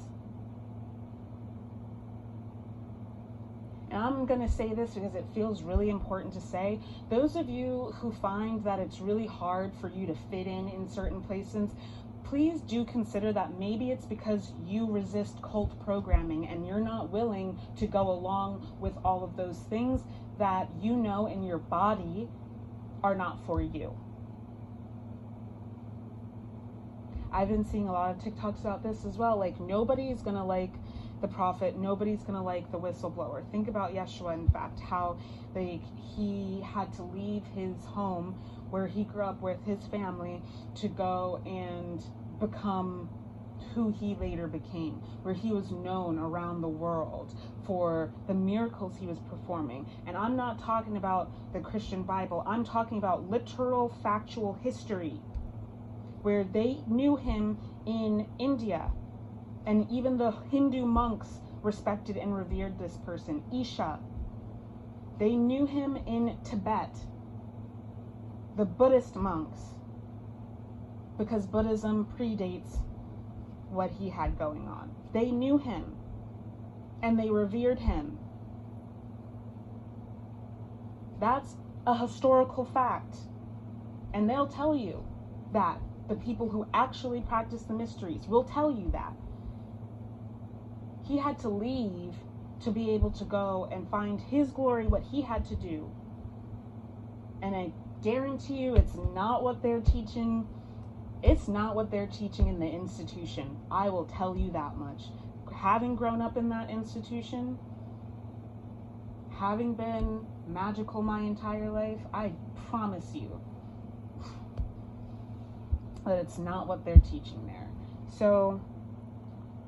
And I'm going to say this because it feels really important to say. Those of you who find that it's really hard for you to fit in certain places, please do consider that maybe it's because you resist cult programming and you're not willing to go along with all of those things that you know in your body are not for you. I've been seeing a lot of TikToks about this as well. Like, nobody's going to like the prophet, nobody's gonna like the whistleblower. Think about Yeshua, in fact, how like he had to leave his home where he grew up with his family to go and become who he later became, where he was known around the world for the miracles he was performing. And I'm not talking about the Christian Bible, I'm talking about literal factual history, where they knew him in India. And even the Hindu monks respected and revered this person, 𝗂𝗍. They knew him in Tibet, the Buddhist monks, because Buddhism predates what he had going on. They knew him, and they revered him. That's a historical fact. And they'll tell you that. The people who actually practice the mysteries will tell you that. He had to leave to be able to go and find his glory, what he had to do. And I guarantee you it's not what they're teaching. It's not what they're teaching in the institution. I will tell you that much. Having grown up in that institution, having been magical my entire life, I promise you that it's not what they're teaching there. So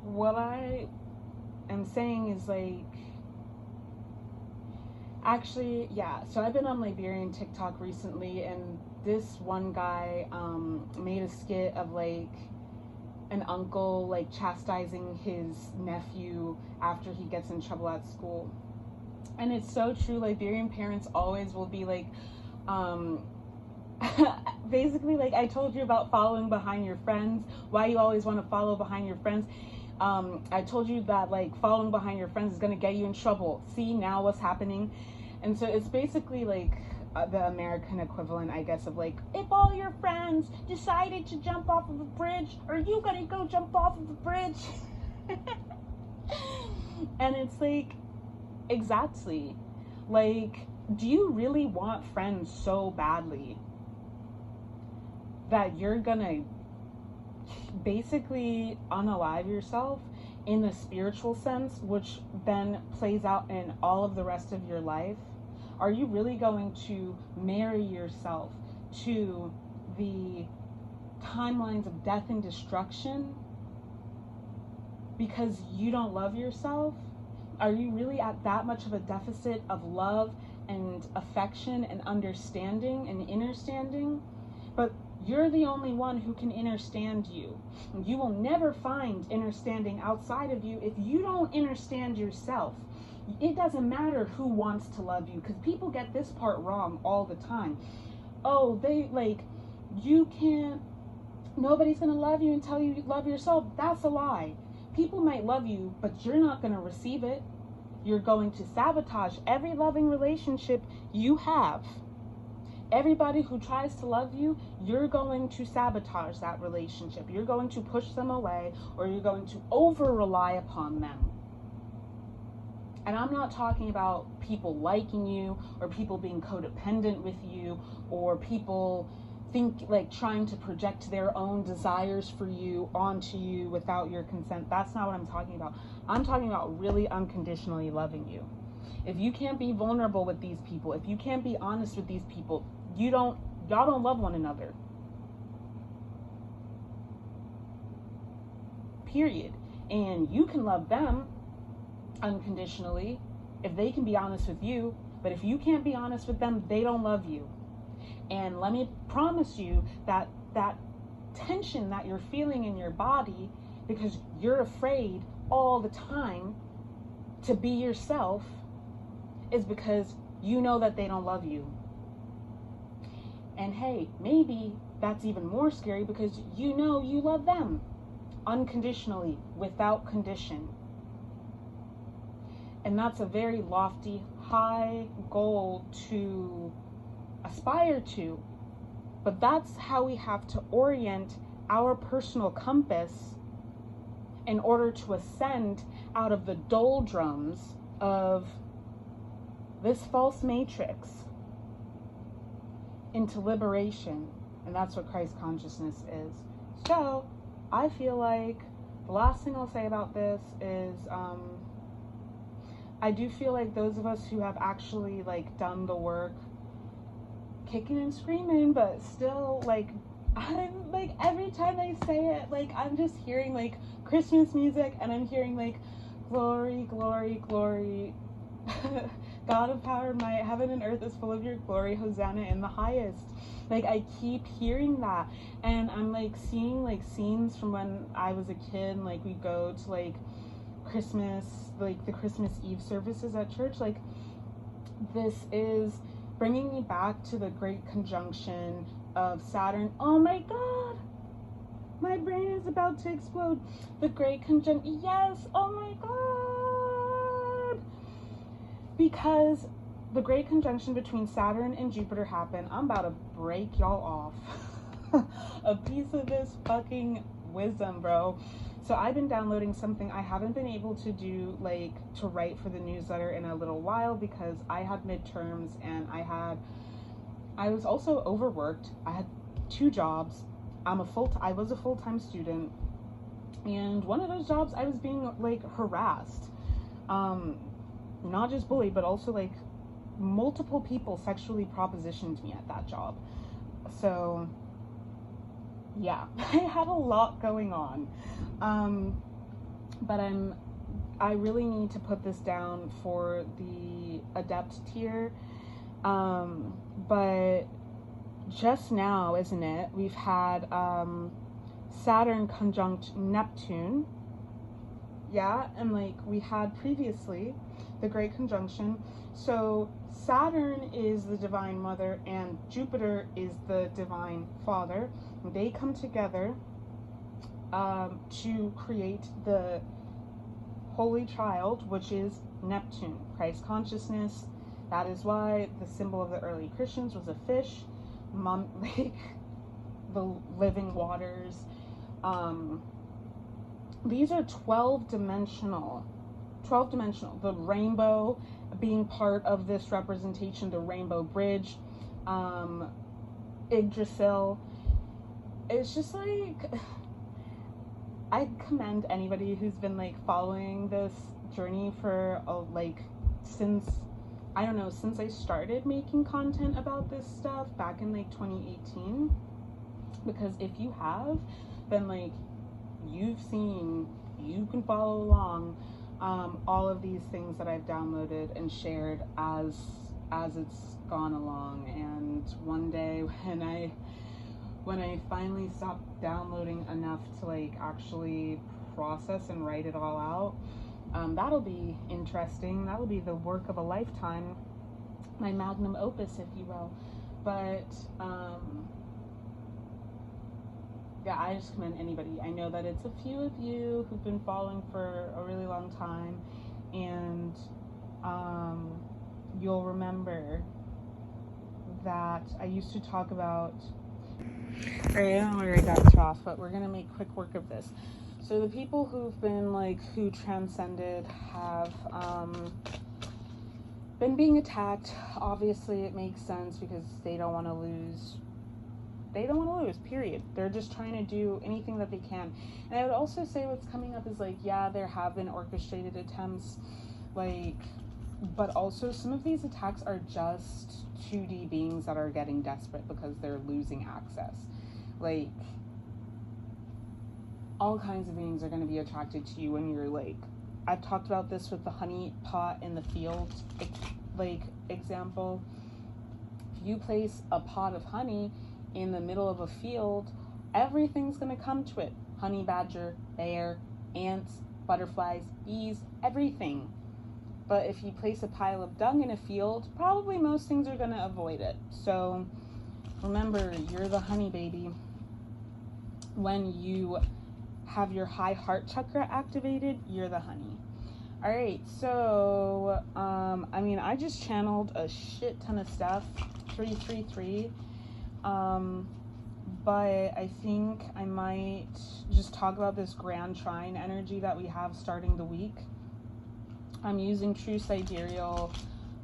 what I am saying is like, actually, yeah, so I've been on Liberian TikTok recently, and this one guy made a skit of like an uncle like chastising his nephew after he gets in trouble at school. And it's so true. Liberian parents always will be like, basically, like I told you about following behind your friends, why you always want to follow behind your friends. I told you that like following behind your friends is going to get you in trouble. See now what's happening? And so it's basically like the American equivalent, I guess, of like, if all your friends decided to jump off of a bridge, are you going to go jump off of the bridge? And it's like, exactly. Like, do you really want friends so badly that you're gonna basically unalive yourself in the spiritual sense, which then plays out in all of the rest of your life? Are you really going to marry yourself to the timelines of death and destruction because you don't love yourself? Are you really at that much of a deficit of love and affection and understanding and understanding? But you're the only one who can understand you. You will never find understanding outside of you if you don't understand yourself. It doesn't matter who wants to love you, because people get this part wrong all the time. Oh, you can't, nobody's gonna love you until you love yourself. That's a lie. People might love you, but you're not gonna receive it. You're going to sabotage every loving relationship you have. Everybody who tries to love you, you're going to sabotage that relationship. You're going to push them away, or you're going to over-rely upon them. And I'm not talking about people liking you, or people being codependent with you, or people trying to project their own desires for you onto you without your consent. That's not what I'm talking about. I'm talking about really unconditionally loving you. If you can't be vulnerable with these people, if you can't be honest with these people, y'all don't love one another. Period. And you can love them unconditionally if they can be honest with you, but if you can't be honest with them, they don't love you. And let me promise you that that tension that you're feeling in your body because you're afraid all the time to be yourself is because you know that they don't love you. And hey, maybe that's even more scary because you know you love them unconditionally, without condition. And that's a very lofty, high goal to aspire to. But that's how we have to orient our personal compass in order to ascend out of the doldrums of this false matrix into liberation. And that's what Christ consciousness is. So I feel like the last thing I'll say about this is I do feel like those of us who have actually done the work, kicking and screaming, but still I'm every time I say it, I'm just hearing Christmas music, and I'm hearing glory, glory, glory. God of power and might, heaven and earth is full of your glory, Hosanna in the highest. I keep hearing that, and I'm seeing scenes from when I was a kid, we go to Christmas, the Christmas Eve services at church. This is bringing me back to the great conjunction of Saturn. Oh my God, my brain is about to explode. The great conjunction, yes, oh my God. Because the great conjunction between Saturn and Jupiter happened. I'm about to break y'all off a piece of this fucking wisdom, bro. So I've been downloading something I haven't been able to do, to write for the newsletter in a little while because I had midterms and I was also overworked. I had 2 jobs. I was a full-time student, and one of those jobs I was being harassed. Not just bullied, but also multiple people sexually propositioned me at that job. So yeah, I had a lot going on. But I really need to put this down for the adept tier. But just now, isn't it? We've had Saturn conjunct Neptune. Yeah, and we had previously the great conjunction. So Saturn is the divine mother and Jupiter is the divine father. They come together to create the holy child, which is Neptune, Christ consciousness. That is why the symbol of the early Christians was a fish, the living waters. These are 12-dimensional 12 dimensional, the rainbow being part of this representation, the rainbow bridge, 𝗂𝗪𝗀. It's just like, I commend anybody who's been like following this journey for since I don't know, since I started making content about this stuff back in like 2018, because if you have, then like you can follow along all of these things that I've downloaded and shared as it's gone along. And one day when I finally stop downloading enough to like actually process and write it all out, that'll be interesting. That'll be the work of a lifetime, my magnum opus, if you will. But yeah, I just commend anybody. I know that it's a few of you who've been following for a really long time, and you'll remember that I used to talk about, alright, I don't want to write that off, but we're gonna make quick work of this. So the people who've been like, who transcended, have been being attacked. Obviously it makes sense, because they don't want to lose, period. They're just trying to do anything that they can. And I would also say what's coming up is like, yeah, there have been orchestrated attempts, like, but also some of these attacks are just 2D beings that are getting desperate because they're losing access. Like, all kinds of beings are going to be attracted to you when you're like, I've talked about this with the honey pot in the field like example. If you place a pot of honey in the middle of a field, everything's going to come to it. Honey badger, bear, ants, butterflies, bees, everything. But if you place a pile of dung in a field, probably most things are going to avoid it. So remember, you're the honey baby. When you have your high heart chakra activated, you're the honey. All right, so I mean, I just channeled a shit ton of stuff, 333, but I think I might just talk about this grand trine energy that we have starting the week. I'm using true sidereal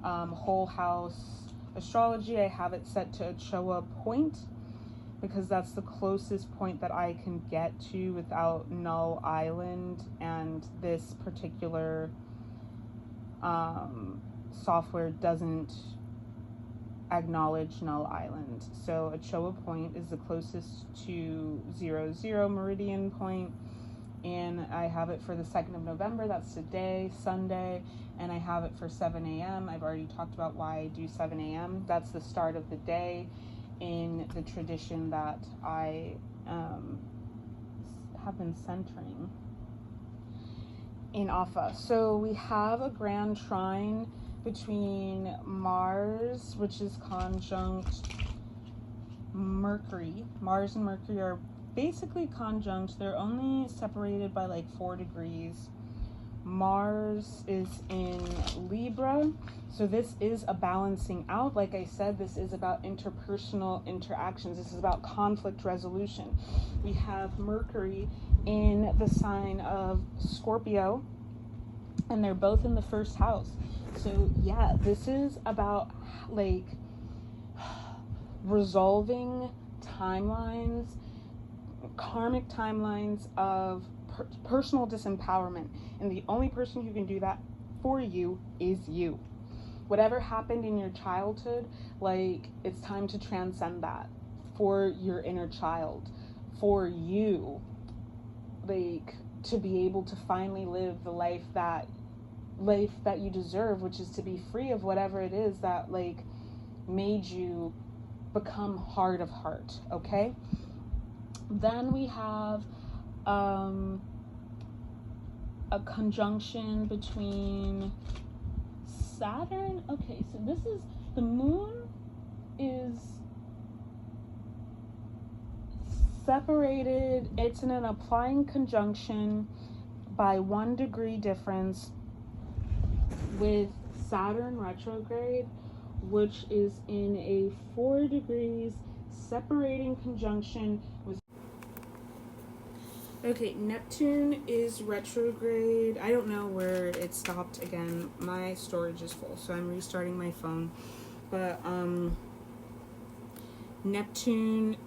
whole house astrology. I have it set to a 𝗂𝗪 point, because that's the closest point that I can get to without Null Island, and this particular software doesn't acknowledge Null Island. So a 𝗂𝗪 point is the closest to 00 meridian point, and I have it for the 2nd of November, that's today, Sunday, and I have it for 7 a.m. I've already talked about why I do 7 a.m. That's the start of the day in the tradition that I have been centering in 𝗂𝗏. So we have a grand trine between Mars, which is conjunct Mercury. Mars and Mercury are basically conjunct. They're only separated by like 4 degrees. Mars is in Libra, so this is a balancing out. Like I said, this is about interpersonal interactions. This is about conflict resolution. We have Mercury in the sign of Scorpio, and they're both in the 1st house. So yeah, this is about like resolving timelines, karmic timelines of personal disempowerment, and the only person who can do that for you is you. Whatever happened in your childhood, like, it's time to transcend that for your inner child, for you, like, to be able to finally live the life that you deserve, which is to be free of whatever it is that like made you become hard of heart. Okay, then we have a conjunction between Saturn. Okay, so this is, the moon is separated. It's in an applying conjunction by 1 degree difference with Saturn retrograde, which is in a 4 degrees separating conjunction with. Okay, Neptune is retrograde. I don't know where it stopped again. My storage is full, so I'm restarting my phone. But Neptune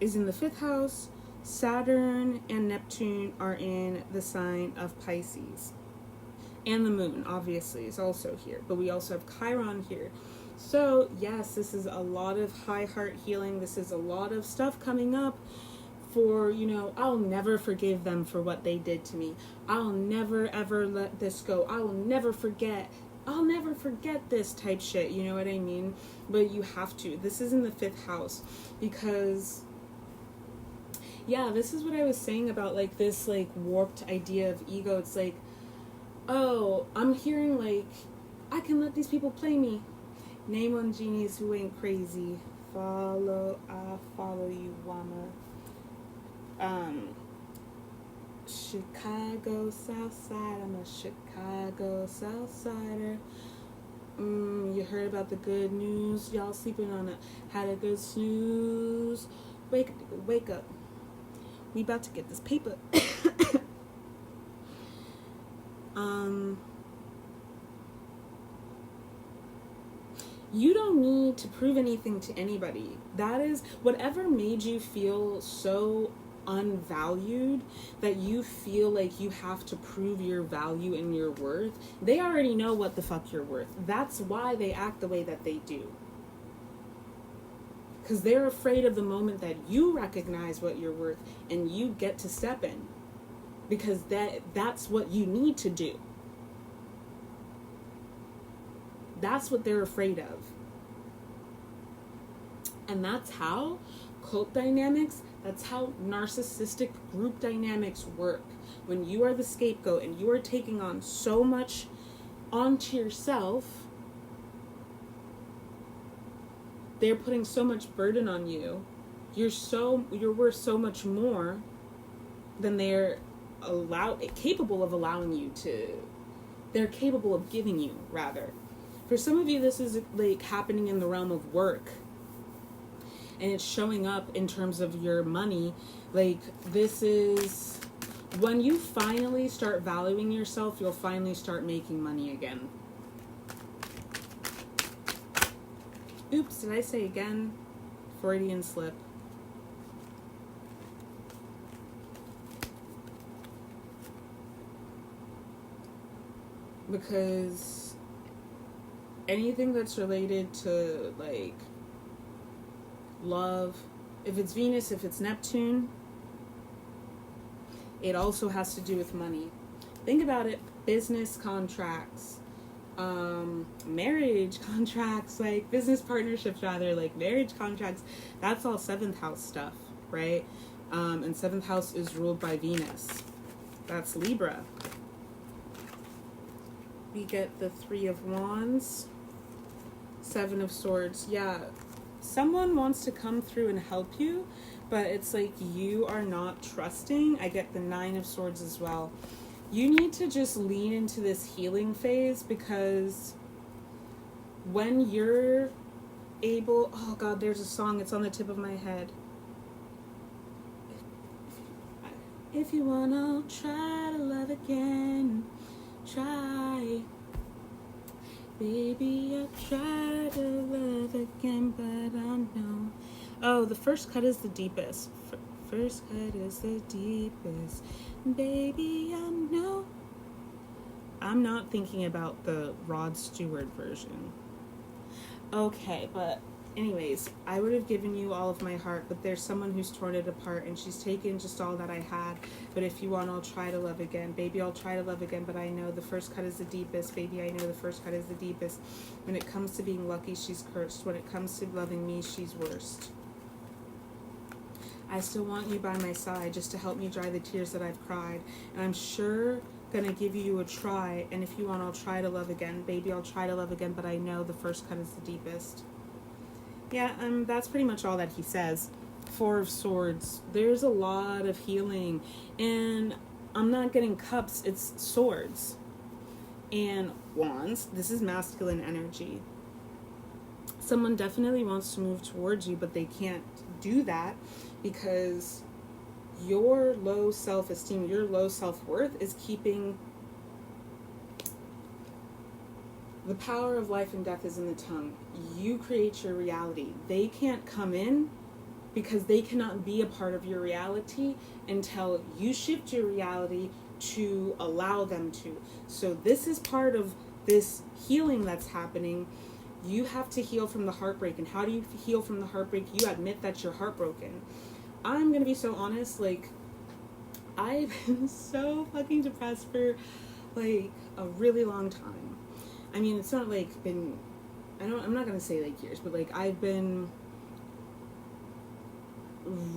is in the 5th house. Saturn and Neptune are in the sign of Pisces. And the moon, obviously, is also here. But we also have Chiron here. So, yes, this is a lot of high heart healing. This is a lot of stuff coming up for, you know, I'll never forgive them for what they did to me. I'll never, ever let this go. I will never forget. I'll never forget this type shit. You know what I mean? But you have to. This is in the 5th house because... yeah, this is what I was saying about, like, this, like, warped idea of ego. It's like, oh, I'm hearing, like, I can let these people play me. Name one genius who ain't crazy. I follow you, Wama. Chicago Southside. I'm a Chicago Southsider. You heard about the good news? Y'all sleeping on it. Had a good snooze. Wake up. We about to get this paper. You don't need to prove anything to anybody. That is, whatever made you feel so unvalued that you feel like you have to prove your value and your worth, they already know what the fuck you're worth. That's why they act the way that they do. Because they're afraid of the moment that you recognize what you're worth and you get to step in. Because that's what you need to do. That's what they're afraid of. And that's how cult dynamics, that's how narcissistic group dynamics work. When you are the scapegoat and you are taking on so much onto yourself, they're putting so much burden on you. You're worth so much more than they're capable of allowing you to. They're capable of giving you, rather. For some of you, this is like happening in the realm of work. And it's showing up in terms of your money. Like, this is when you finally start valuing yourself, you'll finally start making money again. Oops, did I say again? Freudian slip. Because anything that's related to, like, love, if it's Venus, if it's Neptune, it also has to do with money. Think about it. Business contracts, marriage contracts, like business partnerships rather, like marriage contracts, that's all 7th house stuff, right? And 7th house is ruled by Venus. That's Libra. We get the 3 of Wands, 7 of Swords. Yeah, someone wants to come through and help you, but it's like you are not trusting. I get the 9 of Swords as well. You need to just lean into this healing phase, because when you're able... oh God, there's a song. It's on the tip of my head. If you wanna try to love again, try. Baby, I try to love again, but I know. Oh, the first cut is the deepest. First cut is the deepest. Baby, I know. I'm not thinking about the Rod Stewart version. Okay, but anyways, I would have given you all of my heart, but there's someone who's torn it apart, and she's taken just all that I had. But if you want, I'll try to love again. Baby, I'll try to love again, but I know the first cut is the deepest. Baby, I know the first cut is the deepest. When it comes to being lucky, she's cursed. When it comes to loving me, she's worst. I still want you by my side just to help me dry the tears that I've cried. And I'm sure gonna give you a try. And if you want, I'll try to love again. Baby, I'll try to love again, but I know the first cut is the deepest. Yeah, that's pretty much all that he says. 4 of Swords. There's a lot of healing. And I'm not getting cups, it's swords. And wands. This is masculine energy. Someone definitely wants to move towards you, but they can't do that because your low self-esteem, your low self-worth is keeping. The power of life and death is in the tongue. You create your reality. They can't come in because they cannot be a part of your reality until you shift your reality to allow them to. So this is part of this healing that's happening. You have to heal from the heartbreak. And how do you heal from the heartbreak? You admit that you're heartbroken. I'm going to be so honest, like, I've been so fucking depressed for, like, a really long time. I mean, it's not, like, been, I'm not going to say, like, years, but, like, I've been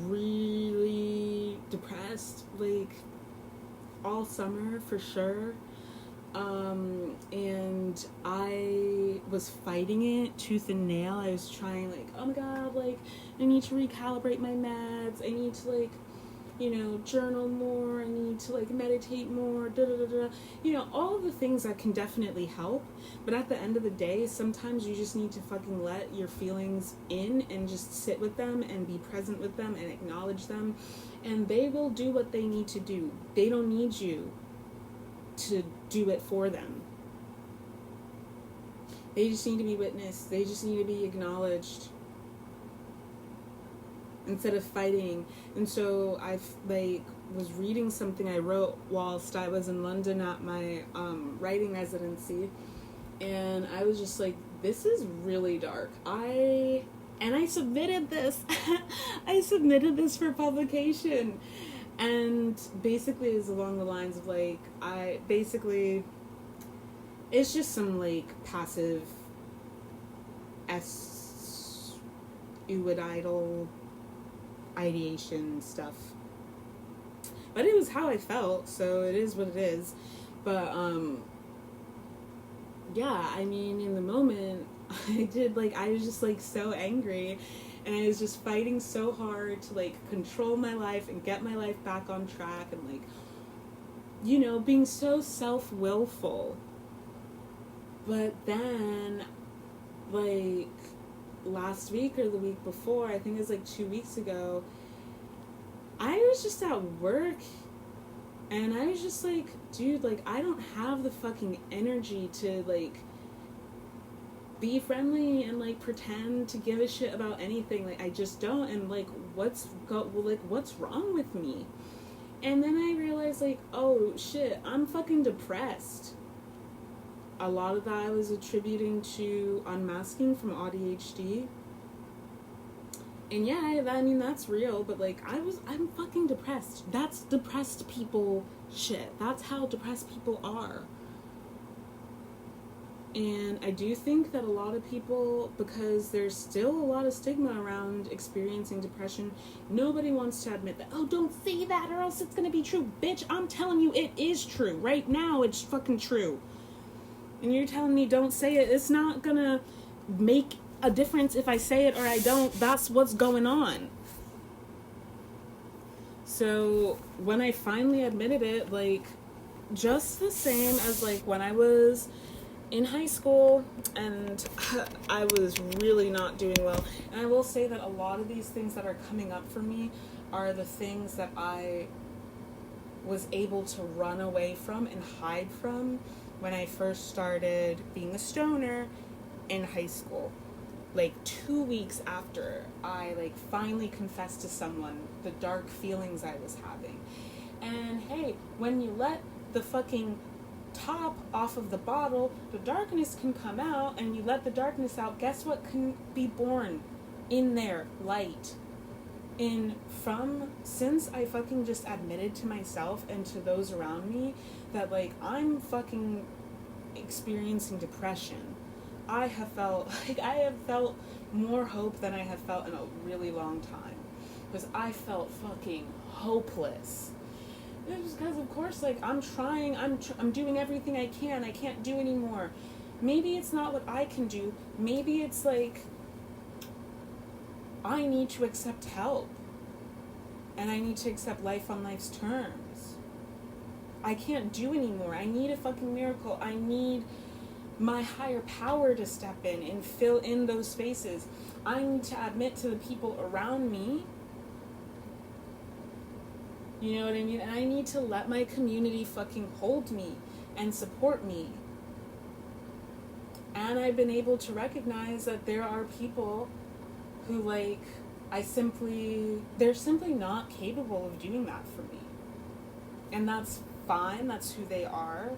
really depressed, like, all summer, for sure. And I was fighting it tooth and nail. I was trying, like, oh my god, like, I need to recalibrate my meds. I need to, like, you know, journal more. I need to, like, meditate more, you know, all of the things that can definitely help. But at the end of the day, sometimes you just need to fucking let your feelings in and just sit with them and be present with them and acknowledge them. And they will do what they need to do. They don't need you to do it for them. They just need to be witnessed. They just need to be acknowledged instead of fighting. And so I was reading something I wrote whilst I was in London at my writing residency, and I was just like, this is really dark. I submitted this. I submitted this for publication. And basically it's along the lines of, like, it's just some, like, passive 𝗬𝗗𝗍𝗪 ideation stuff. But it was how I felt, so it is what it is. But, yeah, I mean, in the moment, I was just, like, so angry. And I was just fighting so hard to, like, control my life and get my life back on track and, like, you know, being so self-willful. But then, like, last week or the week before, I think it was, like, 2 weeks ago, I was just at work and I was just like, dude, like, I don't have the fucking energy to, like, be friendly and, like, pretend to give a shit about anything. Like, I just don't. And, like, what's wrong with me? And then I realized, like, oh shit, I'm fucking depressed. A lot of that I was attributing to unmasking from ADHD. And yeah, I mean, that's real, but, like, I'm fucking depressed. That's depressed people shit. That's how depressed people are. And I do think that a lot of people, because there's still a lot of stigma around experiencing depression, nobody wants to admit that, oh, don't say that or else it's going to be true. Bitch, I'm telling you it is true. Right now, it's fucking true. And you're telling me don't say it. It's not going to make a difference if I say it or I don't. That's what's going on. So when I finally admitted it, like, just the same as, like, when I was in high school and I was really not doing well. And I will say that a lot of these things that are coming up for me are the things that I was able to run away from and hide from when I first started being a stoner in high school. Like 2 weeks after I, like, finally confessed to someone the dark feelings I was having. And hey, when you let the fucking top off of the bottle, the darkness can come out, and you let the darkness out, guess what can be born in there? Light. And since I fucking just admitted to myself and to those around me that, like, I'm fucking experiencing depression, I have felt more hope than I have felt in a really long time, because I felt fucking hopeless. It was because, of course, like, I'm doing everything I can. I can't do anymore. Maybe it's not what I can do. Maybe it's, like, I need to accept help. And I need to accept life on life's terms. I can't do anymore. I need a fucking miracle. I need my higher power to step in and fill in those spaces. I need to admit to the people around me You know what I mean? And I need to let my community fucking hold me and support me. And I've been able to recognize that there are people who, like, they're simply not capable of doing that for me. And that's fine, that's who they are.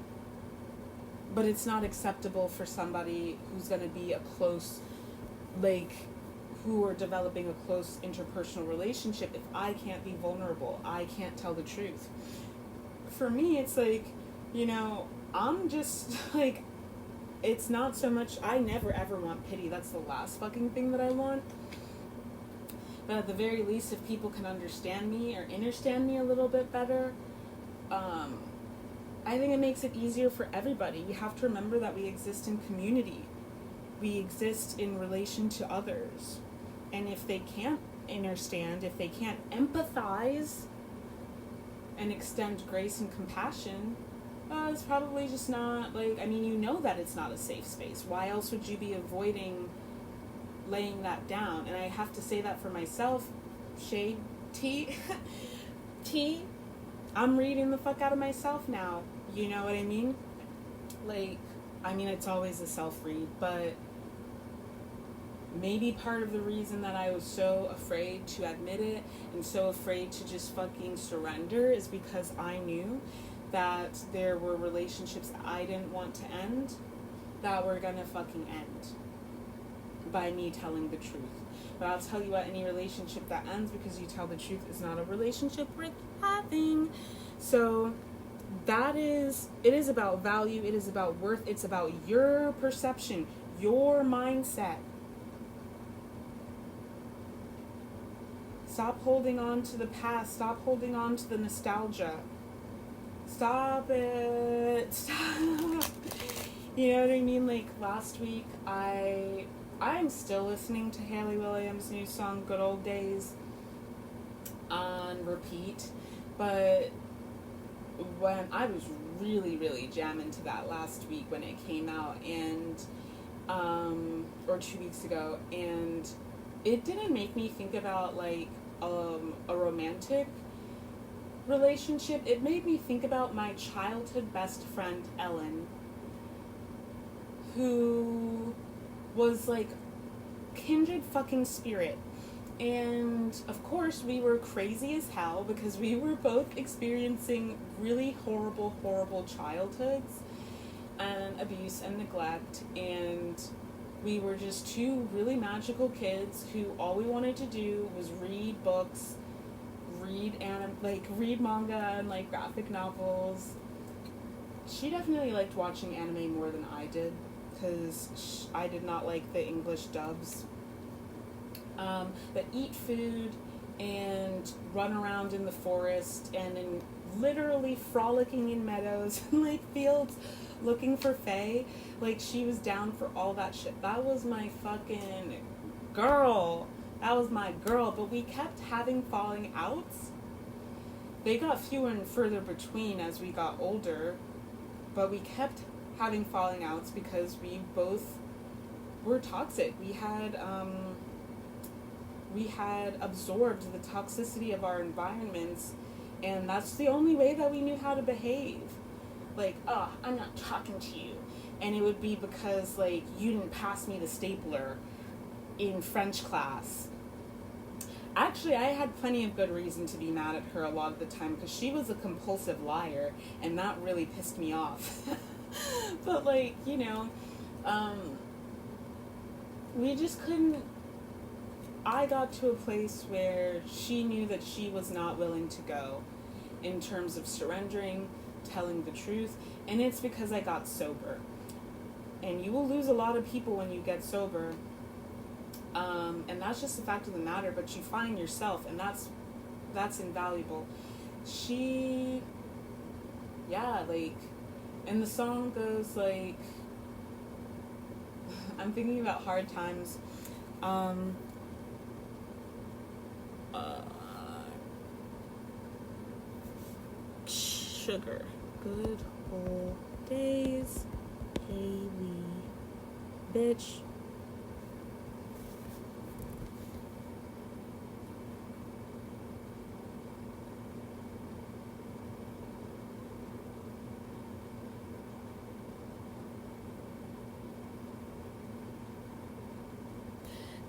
But it's not acceptable for somebody who's going to be a close, like, who are developing a close interpersonal relationship if I can't be vulnerable, I can't tell the truth. For me, it's like, you know, I'm just, like, it's not so much, I never ever want pity. That's the last fucking thing that I want. But at the very least, if people can understand me or understand me a little bit better, I think it makes it easier for everybody. You have to remember that we exist in community. We exist in relation to others. And if they can't understand, if they can't empathize and extend grace and compassion, it's probably just not, like, I mean, you know that it's not a safe space. Why else would you be avoiding laying that down? And I have to say that for myself. Shade, T, I'm reading the fuck out of myself now. You know what I mean? Like, I mean, it's always a self-read, but maybe part of the reason that I was so afraid to admit it and so afraid to just fucking surrender is because I knew that there were relationships that I didn't want to end that were gonna fucking end by me telling the truth. But I'll tell you what, any relationship that ends because you tell the truth is not a relationship worth having. So it is about value, it is about worth, it's about your perception, your mindset. Stop holding on to the past, stop holding on to the nostalgia. Stop it. Stop. You know what I mean? Like, last week, I'm still listening to Hayley Williams' new song, Good Old Days, on repeat. But when I was really, really jamming to that last week when it came out, and, or 2 weeks ago, and it didn't make me think about, like, a romantic relationship. It made me think about my childhood best friend Ellen, who was like kindred fucking spirit. And of course we were crazy as hell because we were both experiencing really horrible childhoods and abuse and neglect, and we were just two really magical kids who all we wanted to do was read books, read manga and like graphic novels. She definitely liked watching anime more than I did because I did not like the English dubs. But eat food and run around in the forest and in literally frolicking in meadows and like fields looking for fae. Like, she was down for all that shit. That was my fucking girl. That was my girl. But we kept having falling outs. They got fewer and further between as we got older, but we kept having falling outs because we both were toxic. We had absorbed the toxicity of our environments, and that's the only way that we knew how to behave. Like, oh, I'm not talking to you. And it would be because, like, you didn't pass me the stapler in French class. Actually, I had plenty of good reason to be mad at her a lot of the time because she was a compulsive liar, and that really pissed me off. But, like, you know, we just couldn't. I got to a place where she knew that she was not willing to go in terms of surrendering, telling the truth, and it's because I got sober. And you will lose a lot of people when you get sober, and that's just the fact of the matter, but you find yourself, and that's invaluable. Like, and the song goes like, I'm thinking about hard times, sugar, good old days, Hayley, bitch.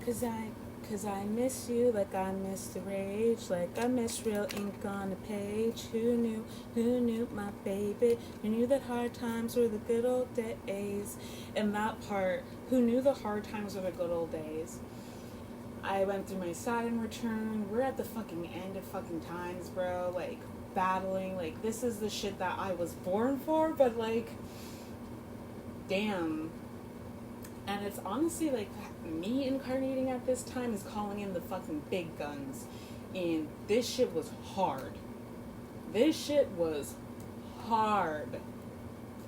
Cause I miss you like I miss the rage, like I miss real ink on the page. Who knew my baby? Who knew that hard times were the good old days? And that part, who knew the hard times were the good old days? I went through my Saturn return. We're at the fucking end of fucking times, bro. Like, battling. Like, this is the shit that I was born for, but like, damn. And it's honestly like me incarnating at this time is calling in the fucking big guns. And this shit was hard. This shit was hard.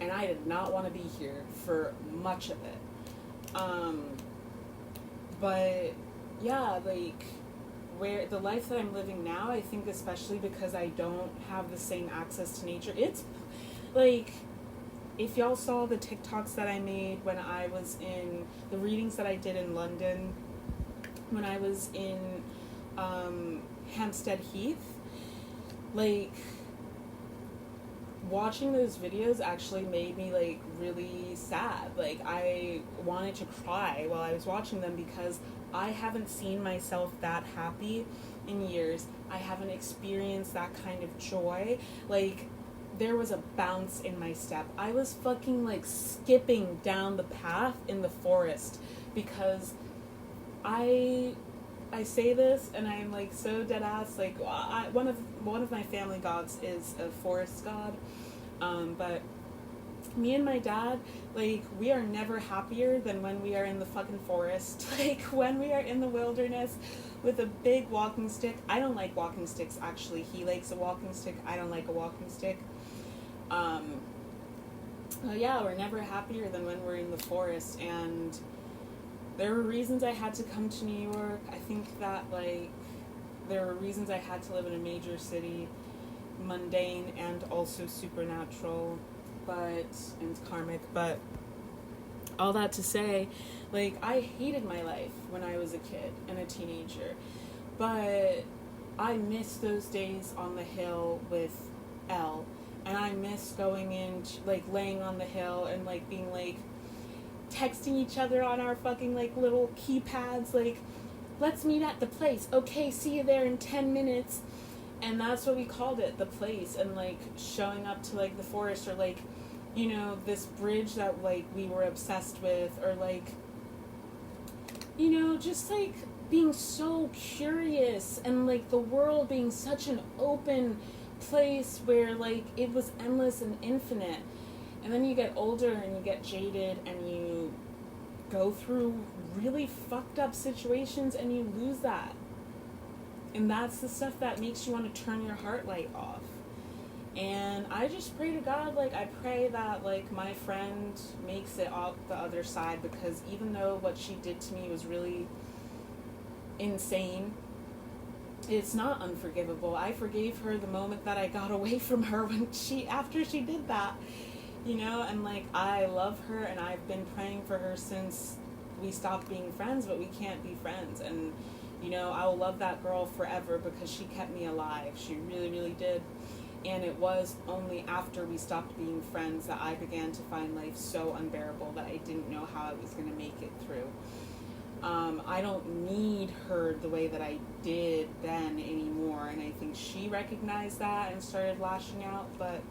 And I did not want to be here for much of it. But yeah, like, where the life that I'm living now, I think especially because I don't have the same access to nature, it's like, if y'all saw the TikToks that I made when I was in the readings that I did in London, when I was in Hampstead Heath, like, watching those videos actually made me like really sad. Like, I wanted to cry while I was watching them because I haven't seen myself that happy in years. I haven't experienced that kind of joy. Like, there was a bounce in my step. I was fucking like skipping down the path in the forest because I say this and I'm like so dead ass. Like, one of my family gods is a forest god, but me and my dad, like, we are never happier than when we are in the fucking forest. Like, when we are in the wilderness with a big walking stick. I don't like walking sticks, actually. He likes a walking stick. I don't like a walking stick. Yeah, we're never happier than when we're in the forest. And there were reasons I had to come to New York. I think that, like, there were reasons I had to live in a major city, mundane and also supernatural, and karmic. But all that to say, like, I hated my life when I was a kid and a teenager, but I miss those days on the hill with Elle, and I miss going in, like, laying on the hill and, like, being, like, texting each other on our fucking, like, little keypads, like, let's meet at the place, okay, see you there in 10 minutes, and that's what we called it, the place, and, like, showing up to, like, the forest, or, like, you know, this bridge that, like, we were obsessed with, or, like, you know, just, like, being so curious, and, like, the world being such an open place where, like, it was endless and infinite. And then you get older and you get jaded and you go through really fucked up situations and you lose that. And that's the stuff that makes you want to turn your heart light off. And I just pray to God, like, I pray that, like, my friend makes it out the other side, because even though what she did to me was really insane, it's not unforgivable. I forgave her the moment that I got away from her after she did that, you know, and, like, I love her and I've been praying for her since we stopped being friends, but we can't be friends. And, you know, I will love that girl forever because she kept me alive. She really, really did. And it was only after we stopped being friends that I began to find life so unbearable that I didn't know how I was going to make it through. I don't need her the way that I did then anymore, and I think she recognized that and started lashing out, but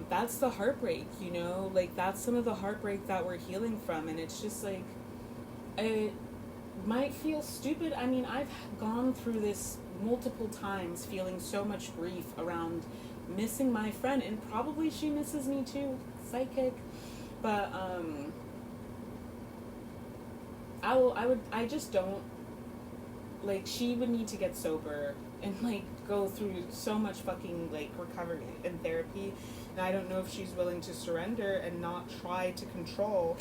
that's the heartbreak, you know? Like, that's some of the heartbreak that we're healing from, and it's just, like, it might feel stupid. I mean, I've gone through this multiple times, feeling so much grief around missing my friend, and probably she misses me too, psychic, but, I just don't, like, she would need to get sober and, like, go through so much fucking, like, recovery and therapy, and I don't know if she's willing to surrender and not try to control.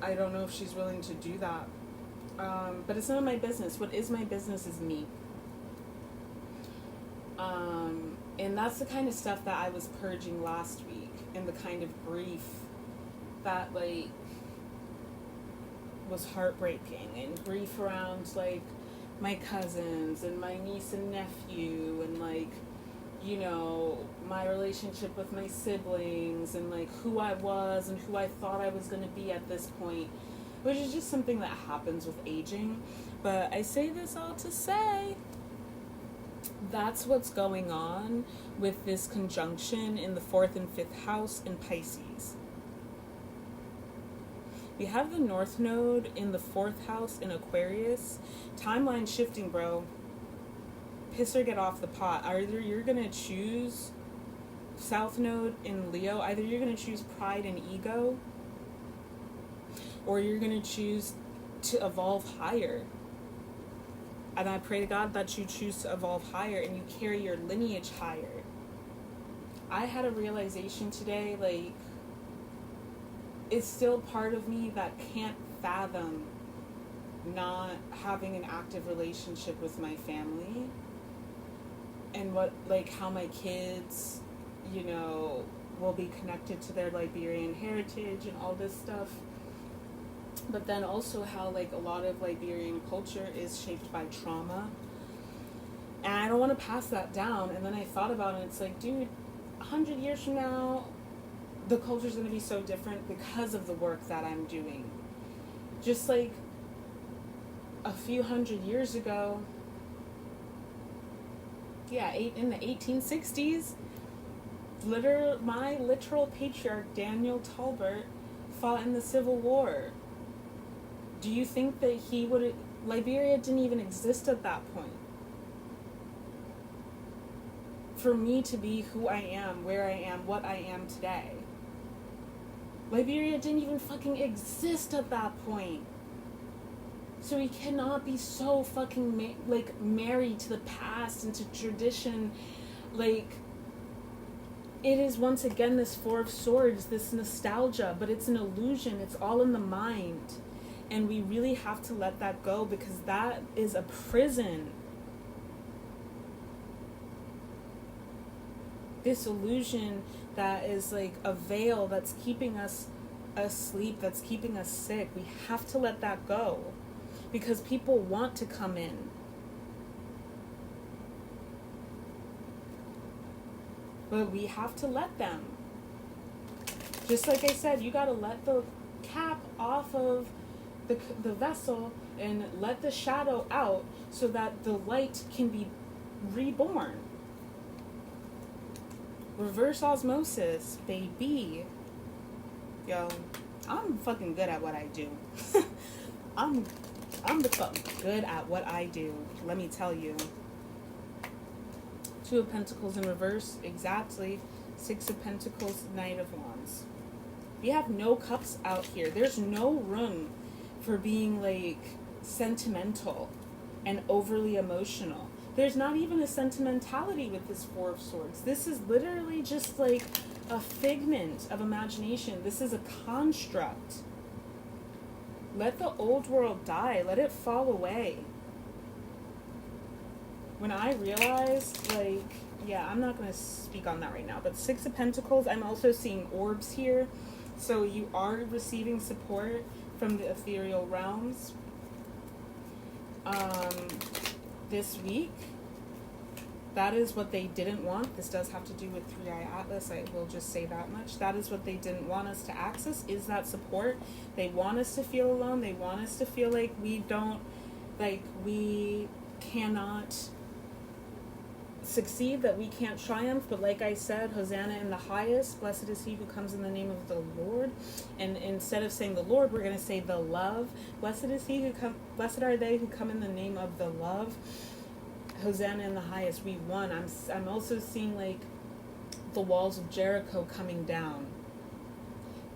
I don't know if she's willing to do that. But it's none of my business. What is my business is me. And that's the kind of stuff that I was purging last week, and the kind of grief that, like, was heartbreaking, and grief around, like, my cousins and my niece and nephew, and, like, you know, my relationship with my siblings, and, like, who I was and who I thought I was going to be at this point. which is just something that happens with aging. But I say this all to say that's what's going on with this conjunction in the 4th and 5th house in Pisces. We have the North Node in the 4th house in Aquarius. Timeline shifting, bro. Piss or get off the pot. Either you're going to choose South Node in Leo. Either you're going to choose pride and ego, or you're going to choose to evolve higher. And I pray to God that you choose to evolve higher and you carry your lineage higher. I had a realization today, like, it's still part of me that can't fathom not having an active relationship with my family, and what, like, how my kids, you know, will be connected to their Liberian heritage and all this stuff. But then also how, like, a lot of Liberian culture is shaped by trauma. And I don't want to pass that down. And then I thought about it, and it's like, dude, 100 years from now, the culture's going to be so different because of the work that I'm doing. Just like a few hundred years ago, in the 1860s, my literal patriarch, 𝗪𝗪𝗪𝗪, fought in the Civil War. Do you think that he would... Liberia didn't even exist at that point. For me to be who I am, where I am, what I am today, Liberia didn't even fucking exist at that point. So we cannot be so fucking married to the past and to tradition. Like, it is once again this 4 of Swords, this nostalgia, but it's an illusion. It's all in the mind. And we really have to let that go, because that is a prison. This illusion that is like a veil that's keeping us asleep, that's keeping us sick. We have to let that go, because people want to come in. But we have to let them. Just like I said, you gotta let the cap off of the vessel and let the shadow out so that the light can be reborn. Reverse osmosis, baby. Yo, I'm fucking good at what I do. I'm the fuck good at what I do. Let me tell you. 2 of Pentacles in reverse, exactly. 6 of Pentacles, Knight of Wands. We have no cups out here. There's no room for being like sentimental and overly emotional. There's not even a sentimentality with this 4 of Swords. This is literally just like a figment of imagination. This is a construct. Let the old world die. Let it fall away. When I realized, like, yeah, I'm not going to speak on that right now, but 6 of Pentacles, I'm also seeing orbs here. So you are receiving support from the ethereal realms this week. That is what they didn't want. This does have to do with 3i Atlas. I will just say that much. That is what they didn't want us to access, is that support. They want us to feel alone. They want us to feel like we cannot succeed, that we can't triumph. But like I said, Hosanna in the highest, blessed is he who comes in the name of the Lord. And instead of saying the Lord, we're going to say the love. Blessed are they who come in the name of the love. Hosanna in the highest, we won. I'm also seeing like the walls of Jericho coming down,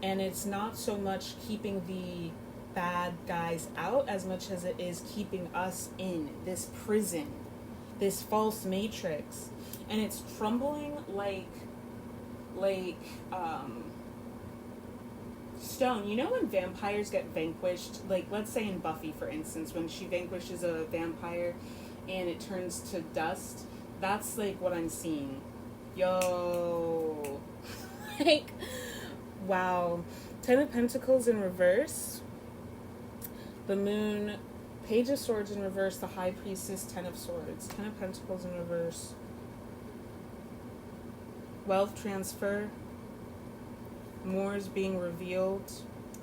and it's not so much keeping the bad guys out as much as it is keeping us in this prison, this false matrix, and it's crumbling like stone. You know when vampires get vanquished, like let's say in Buffy, for instance, when she vanquishes a vampire and it turns to dust, that's like what I'm seeing. Yo. Like, wow. 10 of Pentacles in reverse. The Moon, Page of Swords in reverse, the High Priestess, 10 of Swords. 10 of Pentacles in reverse. Wealth transfer. More is being revealed.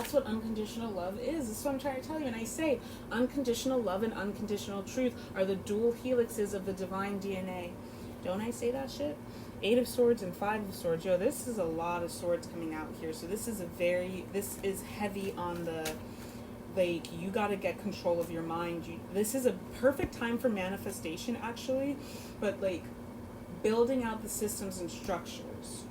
that's what unconditional love is. This is what I'm trying to tell you. And I say unconditional love and unconditional truth are the dual helixes of the divine DNA. Don't I say that shit? 8 of Swords and 5 of Swords. Yo, this is a lot of swords coming out here. So this is heavy on the, like, you got to get control of your mind. This is a perfect time for manifestation, actually. But, like, building out the systems and structures.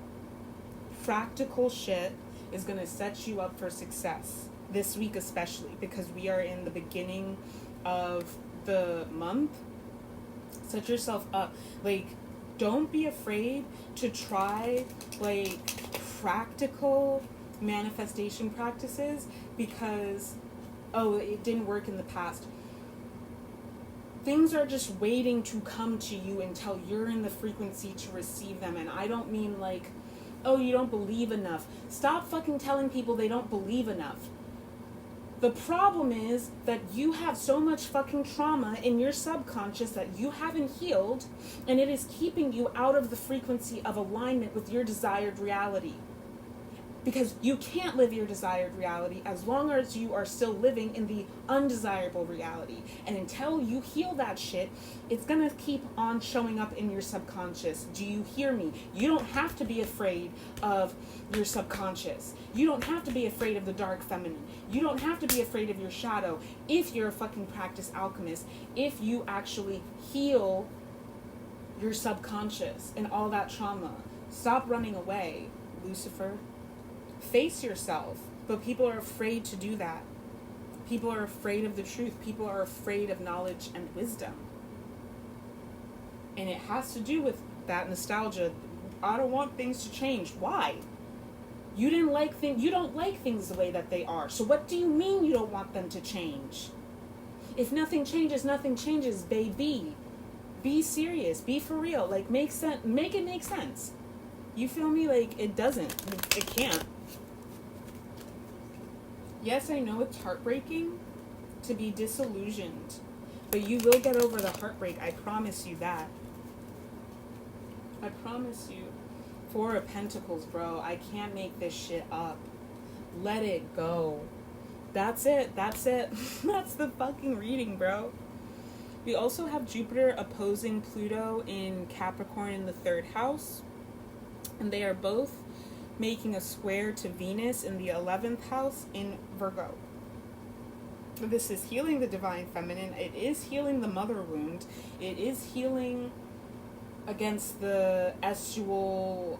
Practical shit is going to set you up for success. This week especially, because we are in the beginning of the month. Set yourself up. Like, don't be afraid to try, like, practical manifestation practices because, oh, it didn't work in the past. Things are just waiting to come to you until you're in the frequency to receive them. And I don't mean like, oh, you don't believe enough. Stop fucking telling people they don't believe enough. The problem is that you have so much fucking trauma in your subconscious that you haven't healed, and it is keeping you out of the frequency of alignment with your desired reality. Because you can't live your desired reality as long as you are still living in the undesirable reality. And until you heal that shit, it's gonna keep on showing up in your subconscious. Do you hear me? You don't have to be afraid of your subconscious. You don't have to be afraid of the dark feminine. You don't have to be afraid of your shadow if you're a fucking practice alchemist. If you actually heal your subconscious and all that trauma. Stop running away, Lucifer. Face yourself. But people are afraid to do that. People are afraid of the truth. People are afraid of knowledge and wisdom. And it has to do with that nostalgia. I don't want things to change. Why? You don't like things the way that they are. So what do you mean you don't want them to change? If nothing changes, baby. Be serious. Be for real. Like, make sense. Make it make sense. You feel me? Like, it doesn't. It can't. Yes, I know it's heartbreaking to be disillusioned, but you will get over the heartbreak. I promise you that. I promise you. Four of Pentacles, bro. I can't make this shit up. Let it go. That's it. That's it. That's the fucking reading, bro. We also have Jupiter opposing Pluto in Capricorn in the 3rd house. And they are both making a square to Venus in the 11th house in Virgo. This is healing the divine feminine. It is healing the mother wound. It is healing against the estual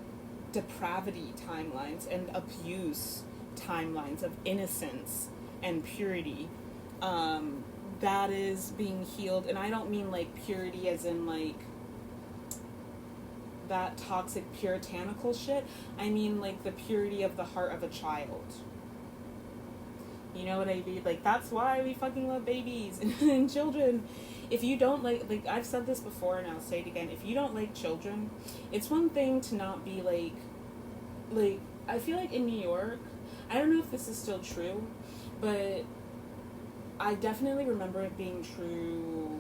depravity timelines and abuse timelines of innocence and purity. That is being healed. And I don't mean like purity as in like that toxic puritanical shit. I mean like the purity of the heart of a child. You know what I mean? Like, that's why we fucking love babies and children. If you don't like I've said this before and I'll say it again, if you don't like children, it's one thing to not be like I feel like in New York, I don't know if this is still true, but I definitely remember it being true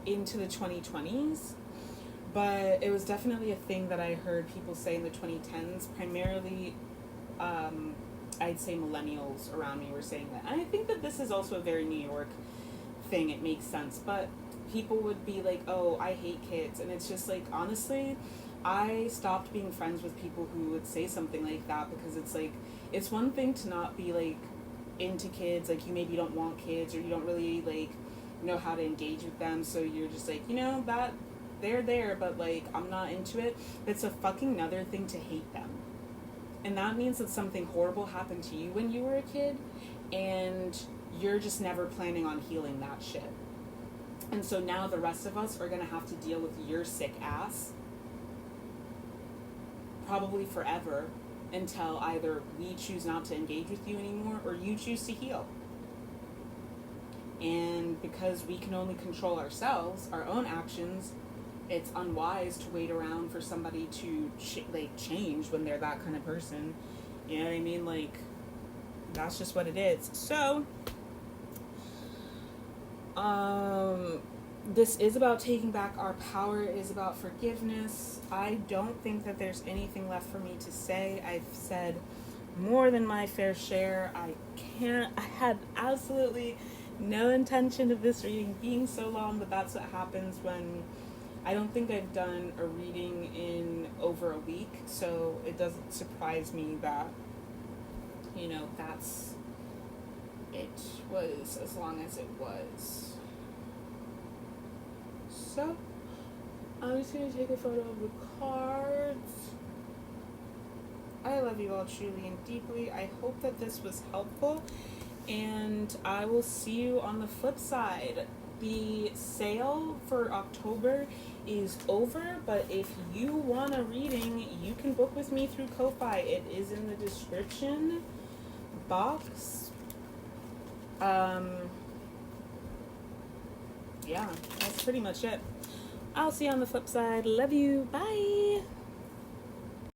into the 2020s, but it was definitely a thing that I heard people say in the 2010s, primarily, I'd say millennials around me were saying that. And I think that this is also a very New York thing, it makes sense, but people would be like, oh, I hate kids, and it's just like, honestly, I stopped being friends with people who would say something like that, because it's like, it's one thing to not be like into kids, like you maybe don't want kids, or you don't really like know how to engage with them, so you're just like, you know, that they're there, but like I'm not into it. It's a fucking another thing to hate them, and that means that something horrible happened to you when you were a kid, and you're just never planning on healing that shit. And so now the rest of us are gonna have to deal with your sick ass probably forever, until either we choose not to engage with you anymore or you choose to heal. And because we can only control ourselves, our own actions, it's unwise to wait around for somebody to change when they're that kind of person. You know what I mean? Like, that's just what it is. So, this is about taking back our power. It is about forgiveness. I don't think that there's anything left for me to say. I've said more than my fair share. I had absolutely no intention of this reading being so long, but that's what happens when I don't think I've done a reading in over a week, so it doesn't surprise me that, you know, it was as long as it was. So, I'm just going to take a photo of the cards. I love you all truly and deeply. I hope that this was helpful, and I will see you on the flip side. The sale for October is over, but if you want a reading, you can book with me through Ko-Fi. It is in the description box. Yeah, that's pretty much it. I'll see you on the flip side. Love you. Bye.